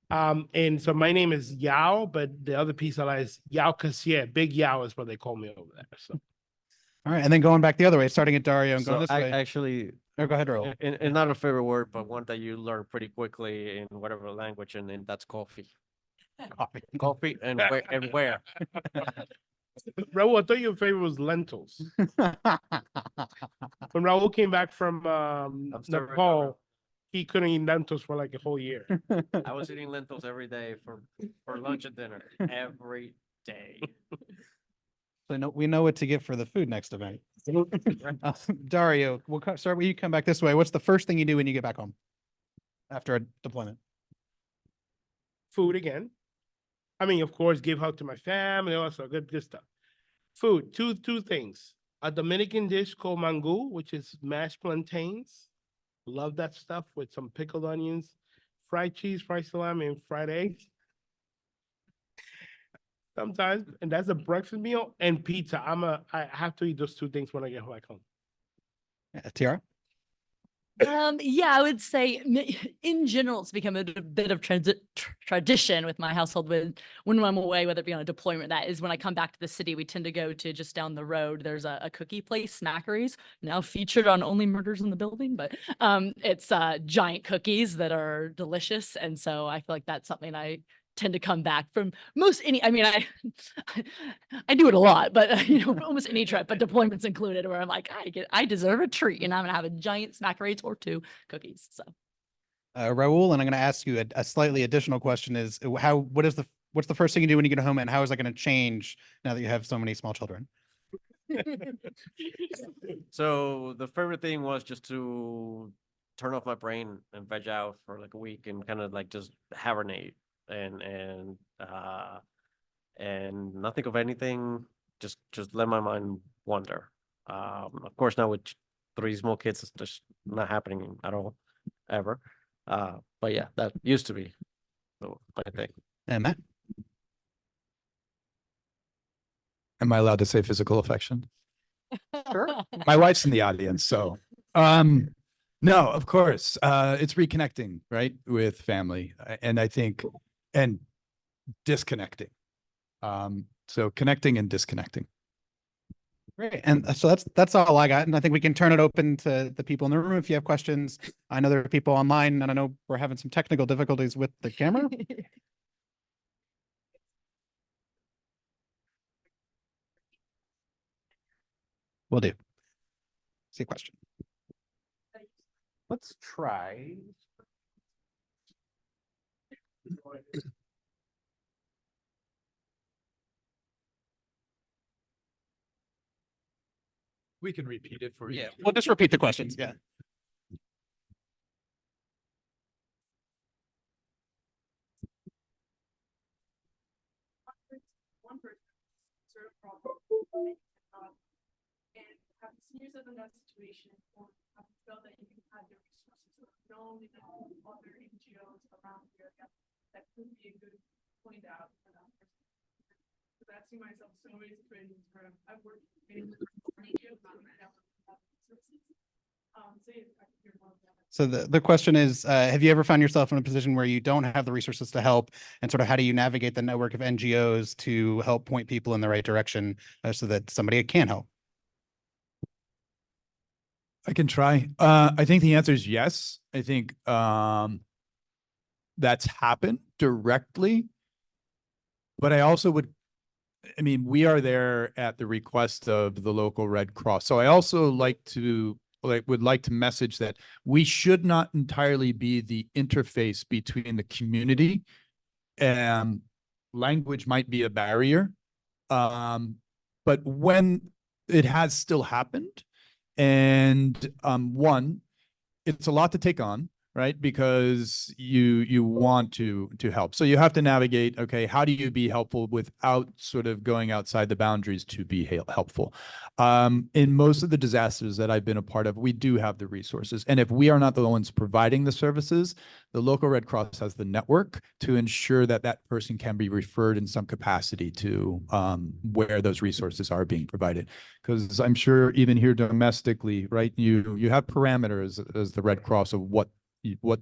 And so my name is Yao, but the other piece I like is Yao Kassier. Big Yao is what they call me over there. So. All right, and then going back the other way, starting at Dario and So going this way. actually, Oh, go ahead, Raul. And not a favorite word, but one that you learn pretty quickly in whatever language, and then that's coffee. Coffee and where and where. Raul, I thought your favorite was lentils. When Raul came back from I'm still Nepal, recovering. he couldn't eat lentils for like a whole year. I was eating lentils every day for lunch and dinner, every day. So we know what to get for the food next event. Dario, we'll start with you. Come back this way. What's the first thing you do when you get back home after a deployment? Food again. I mean, of course, give hug to my family, also good stuff. Food, two things. A Dominican dish called mango, which is mashed plantains. Love that stuff with some pickled onions, fried cheese, fried salami, and fried eggs. Sometimes, and that's a breakfast meal, and pizza. I have to eat those two things when I get back home. Tiara? Yeah, I would say in general, it's become a bit of tradition with my household when I'm away, whether it be on a deployment. That is when I come back to the city, we tend to go to just down the road. There's a cookie place, Smackeries, now featured on Only Murders in the Building, but it's giant cookies that are delicious. And so I feel like that's something I tend to come back from I mean, I do it a lot, but you know, almost any trip, but deployments included, where I'm like, I deserve a treat, and I'm gonna have a giant Smackeries or 2 cookies. So, Raul, and I'm going to ask you a slightly additional question is what's the first thing you do when you get home, and how is that going to change now that you have so many small children? So the favorite thing was just to turn off my brain and veg out for like a week and kind of like just hibernate and not think of anything, just let my mind wander. Of course, now with 3 small kids, it's just not happening at all, ever. But yeah, that used to be my thing. And Matt? Am I allowed to say physical affection? Sure. My wife's in the audience, so no, of course. It's reconnecting, right, with family. And I think and disconnecting. So connecting and disconnecting. Great. And so that's all I got. And I think we can turn it open to the people in the room if you have questions. I know there are people online, and I know we're having some technical difficulties with the camera. Will do. See a question. Let's try. We can repeat it for you. Yeah, we'll just repeat the questions. Yeah. One person sort of problem and have seniors in that situation, or have felt that you can have the resources or known other NGOs around here that could be a good point out for that person. Because I see myself so many situations where I've worked in NGOs and I have services. So the question is, have you ever found yourself in a position where you don't have the resources to help, and sort of how do you navigate the network of NGOs to help point people in the right direction so that somebody can help? I can try. I think the answer is yes. I think that's happened directly. But I also we are there at the request of the local Red Cross. So I also would like to message that we should not entirely be the interface between the community, and language might be a barrier. But when it has still happened, and it's a lot to take on, right? Because you want to help. So you have to navigate, okay, how do you be helpful without sort of going outside the boundaries to be helpful? In most of the disasters that I've been a part of, we do have the resources. And if we are not the ones providing the services, the local Red Cross has the network to ensure that that person can be referred in some capacity to where those resources are being provided. Because I'm sure even here domestically, right, you have parameters as the Red Cross of what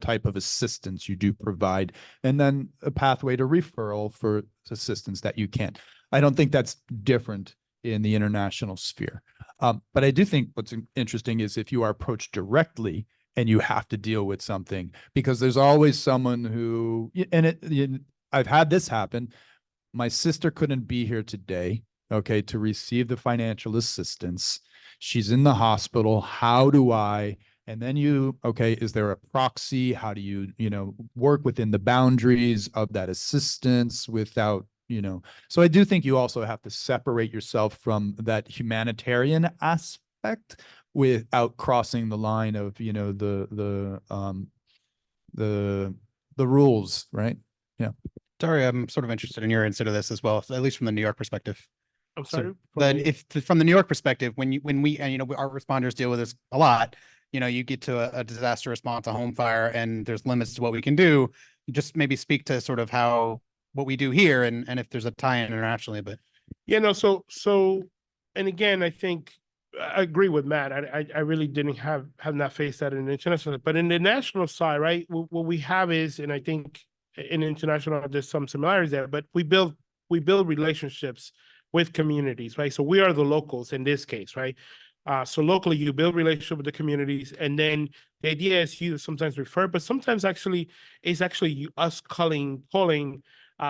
type of assistance you do provide, and then a pathway to referral for assistance that you can't. I don't think that's different in the international sphere. But I do think what's interesting is if you are approached directly and you have to deal with something, because there's always someone who, I've had this happen. My sister couldn't be here today, okay, to receive the financial assistance. She's in the hospital. How do I? And then okay, is there a proxy? How do you, work within the boundaries of that assistance without, so I do think you also have to separate yourself from that humanitarian aspect without crossing the line of, the rules, right? Yeah. Dario, I'm sort of interested in your insight of this as well, at least from the New York perspective. I'm So sorry. then from the New York perspective, when we, and our responders deal with this a lot, you get to a disaster response, a home fire, and there's limits to what we can do. Just maybe speak to sort of what we do here and if there's a tie-in internationally, but. Yeah, no, so, and again, I think I agree with Matt. I really didn't have not faced that in the international, but in the national side, right? What we have is, and I think in international, there's some similarities there, but we build relationships with communities, right? So we are the locals in this case, right? So locally, you build relationship with the communities, and then the idea is you sometimes refer, but sometimes actually it's actually us calling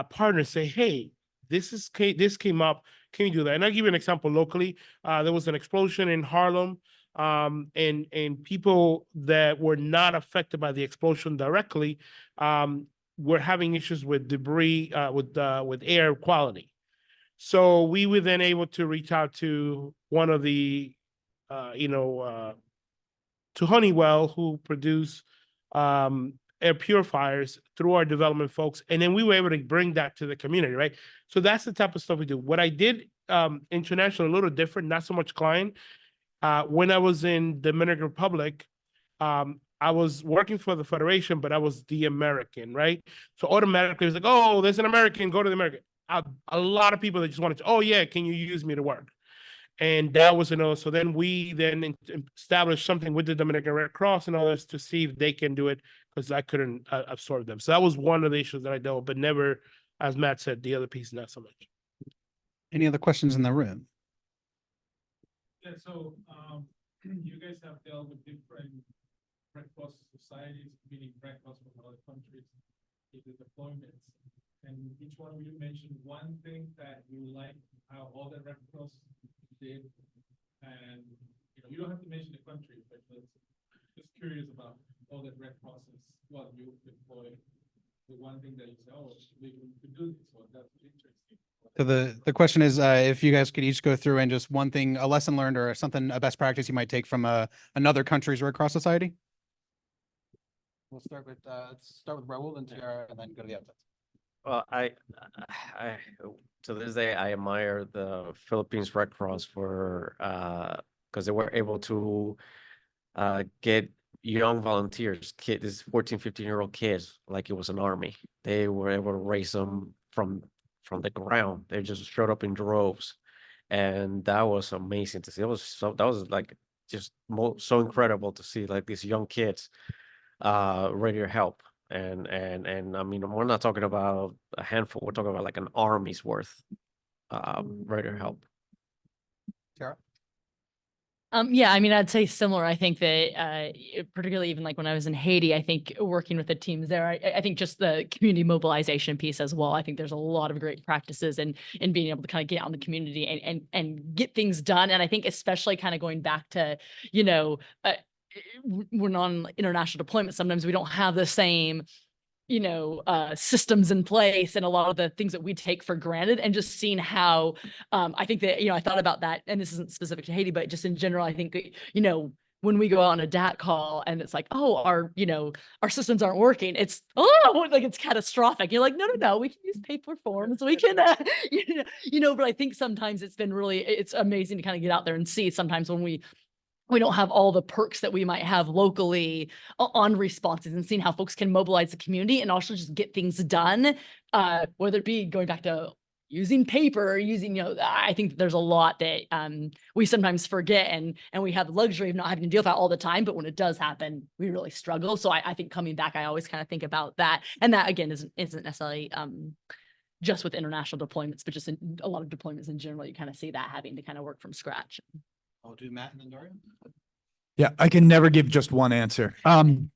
partners, say, hey, this came up. Can you do that? And I'll give you an example locally. There was an explosion in Harlem, and people that were not affected by the explosion directly were having issues with debris, with air quality. So we were then able to reach out to one of the, to Honeywell, who produce air purifiers through our development folks. And then we were able to bring that to the community, right? So that's the type of stuff we do. What I did international, a little different, not so much client. When I was in Dominican Republic, I was working for the Federation, but I was the American, right? So automatically it was like, oh, there's an American, go to the American. A lot of people that just wanted to, oh yeah, can you use me to work? And that was another. So then we established something with the Dominican Red Cross and others to see if they can do it, because I couldn't absorb them. So that was one of the issues that I dealt with, but never, as Matt said, the other piece, not so much. Any other questions in the room? Yeah, so you guys have dealt with different Red Cross societies, meaning Red Cross from other countries, in the deployments. And each one of you mentioned one thing that you like how all the Red Cross did. And you don't have to mention the country, but just curious about all the Red Crosses, what you deploy. The one thing that you say, oh, we could do this one, that's interesting. So the question is, if you guys could each go through and just one thing, a lesson learned or something, a best practice you might take from another country's Red Cross Society. We'll start with Raul and Tiara, and then go to the outside. Well, I to this day, I admire the Philippines Red Cross for because they were able to get young volunteers, these 14, 15-year-old kids, like it was an army. They were able to raise them from the ground. They just showed up in droves, and that was amazing to see. That was like just so incredible to see, like these young kids ready to help. And I mean, we're not talking about a handful, we're talking about like an army's worth ready to help. Tara? Yeah, I mean, I'd say similar. I think that particularly even like when I was in Haiti, I think working with the teams there, I think just the community mobilization piece as well. I think there's a lot of great practices and being able to kind of get out in the community and get things done. And I think especially kind of going back to, we're on international deployment. Sometimes we don't have the same systems in place and a lot of the things that we take for granted, and just seeing how I think that, I thought about that, and this isn't specific to Haiti, but just in general, I think, when we go out on a DAT call and it's like, oh, our systems aren't working, it's, like it's catastrophic. You're like, no, we can use paper forms. We can, but I think sometimes it's amazing to kind of get out there and see sometimes when we don't have all the perks that we might have locally on responses, and seeing how folks can mobilize the community and also just get things done, whether it be going back to using paper or using, I think there's a lot that we sometimes forget, and we have the luxury of not having to deal with that all the time. But when it does happen, we really struggle. So I think coming back, I always kind of think about that. And that, again, isn't necessarily just with international deployments, but just in a lot of deployments in general, you kind of see that having to kind of work from scratch. I'll do Matt and then Dario. Yeah, I can never give just one answer. Palang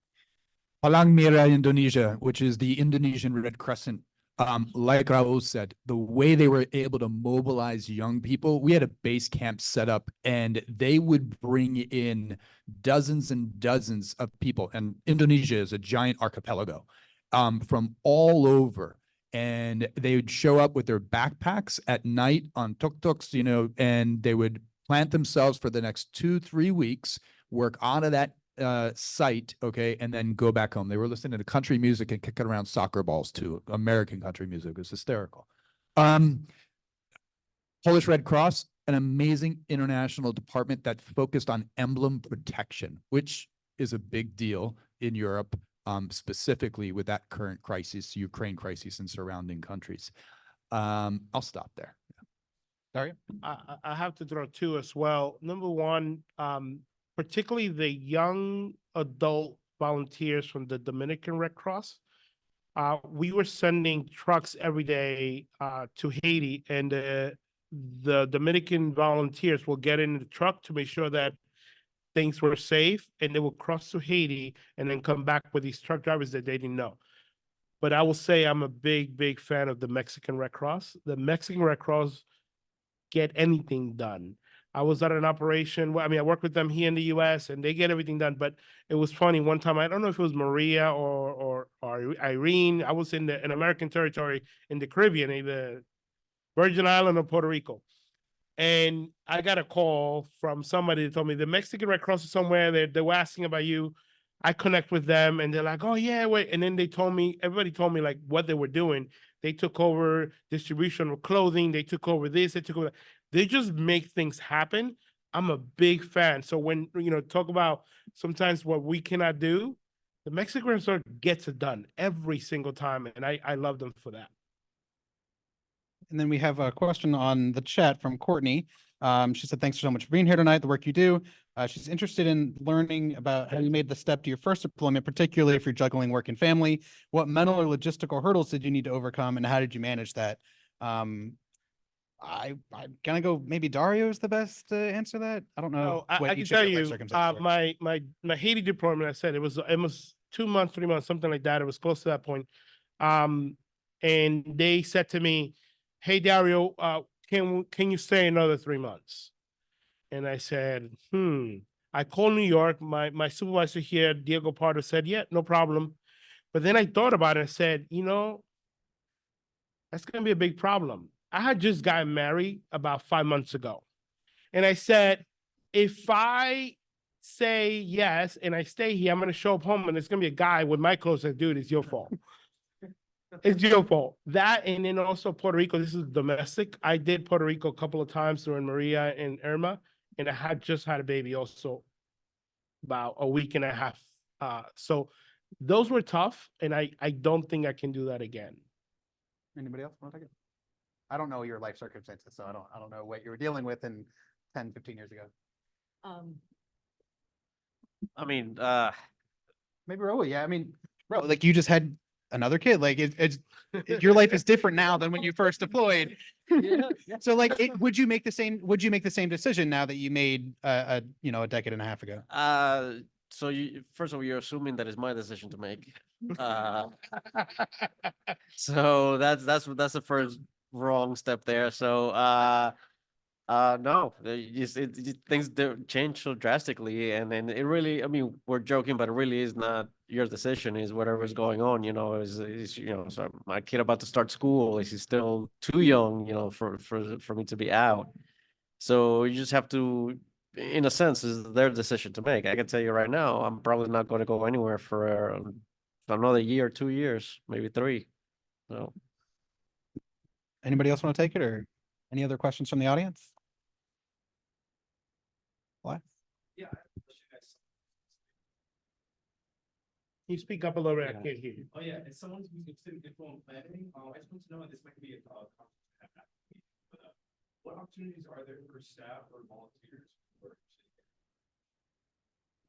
Merah Indonesia, which is the Indonesian Red Crescent. Like Raul said, the way they were able to mobilize young people, we had a base camp set up and they would bring in dozens and dozens of people. And Indonesia is a giant archipelago, from all over. And they would show up with their backpacks at night on tuk-tuks, you know, and they would plant themselves for the next 2-3 weeks, work onto that site, okay, and then go back home. They were listening to country music and kicking around soccer balls too. American country music. It was hysterical. Polish Red Cross, an amazing international department that focused on emblem protection, which is a big deal in Europe, specifically with that current crisis, Ukraine crisis and surrounding countries. I'll stop there. Dario? I have to throw two as well. Number one, particularly the young adult volunteers from the Dominican Red Cross. We were sending trucks every day to Haiti, and the Dominican volunteers will get in the truck to make sure that things were safe, and they will cross to Haiti and then come back with these truck drivers that they didn't know. But I will say I'm a big fan of the Mexican Red Cross. The Mexican Red Cross get anything done. I was at an operation. I work with them here in the US and they get everything done. But it was funny. One time, I don't know if it was Maria or Irene. I was in an American territory in the Caribbean, either Virgin Island or Puerto Rico. And I got a call from somebody that told me the Mexican Red Cross is somewhere. They were asking about you. I connect with them and they're like, oh yeah, wait. And then everybody told me like what they were doing. They took over distribution of clothing. They took over this, they took over that. They just make things happen. I'm a big fan. So when, talk about sometimes what we cannot do, the Mexican Red Cross gets it done every single time. And I love them for that. And then we have a question on the chat from Courtney. She said, thanks so much for being here tonight, the work you do. She's interested in learning about how you made the step to your first deployment, particularly if you're juggling work and family. What mental or logistical hurdles did you need to overcome and how did you manage that? I'm gonna go, maybe Dario is the best to answer that. I don't know. I can tell you, my Haiti deployment, I said it was 2 months, 3 months, something like that. It was close to that point. And they said to me, hey, Dario, can you stay another 3 months? And I said, I called New York. My supervisor here, Diego Pardo, said, yeah, no problem. But then I thought about it and said, that's going to be a big problem. I had just gotten married about 5 months ago. And I said, if I say yes and I stay here, I'm going to show up home and there's going to be a guy with my clothes that, dude, it's your fault. It's your fault. That, and then also Puerto Rico, this is domestic. I did Puerto Rico a couple of times during Maria and Irma, and I had just had a baby also about a week and a half. So those were tough, and I don't think I can do that again. Anybody else want to take it? I don't know your life circumstances, so I don't know what you were dealing with in 10, 15 years ago. Maybe Raul, yeah. Bro, like you just had another kid. Like your life is different now than when you first deployed. Yeah. So like, would you make the same decision now that you made a decade and a half ago? So first of all, you're assuming that it's my decision to make. So that's the first wrong step there. So no, things change so drastically, and then it really, we're joking, but it really is not your decision. Is whatever's going on, so my kid about to start school, is he still too young, for me to be out? So you just have to, in a sense, is their decision to make. I can tell you right now, I'm probably not going to go anywhere for another year, 2 years, maybe 3. So anybody else want to take it, or any other questions from the audience? What? Yeah. Can you speak up a little bit? I can't hear you. Oh yeah, as someone who's interested in diplomat planning, I just want to know, and this might be what opportunities are there for staff or volunteers?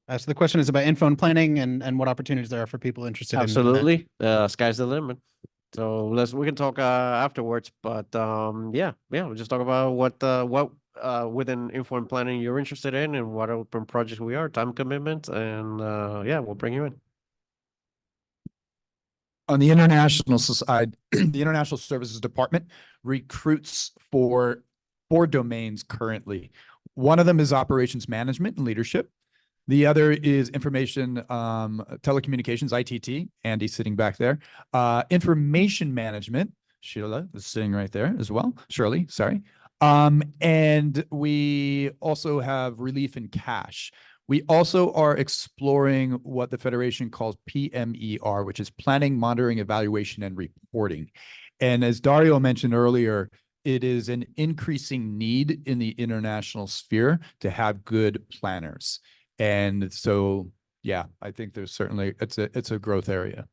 So the question is about info and planning and what opportunities there are for people interested. Absolutely. Sky's the limit. So we can talk afterwards, but yeah, we'll just talk about what within informed planning you're interested in and what open projects we are, time commitment, and yeah, we'll bring you in. On the international side, the International Services Department recruits for 4 domains currently. One of them is operations management and leadership. The other is information telecommunications, ITT. Andy sitting back there. Information management. Sheila is sitting right there as well. Shirley, sorry. And we also have relief in cash. We also are exploring what the Federation calls PMER, which is planning, monitoring, evaluation, and reporting. And as Dario mentioned earlier, it is an increasing need in the international sphere to have good planners. And so, yeah, I think there's certainly, it's a growth area.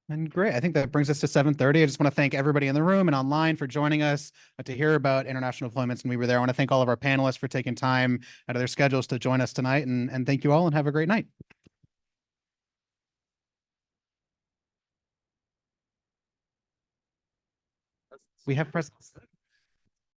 And great. I think that brings us to 7:30. I just want to thank everybody in the room and online for joining us to hear about international deployments. And we were there. I want to thank all of our panelists for taking time out of their schedules to join us tonight. And thank you all and have a great night. We have presents.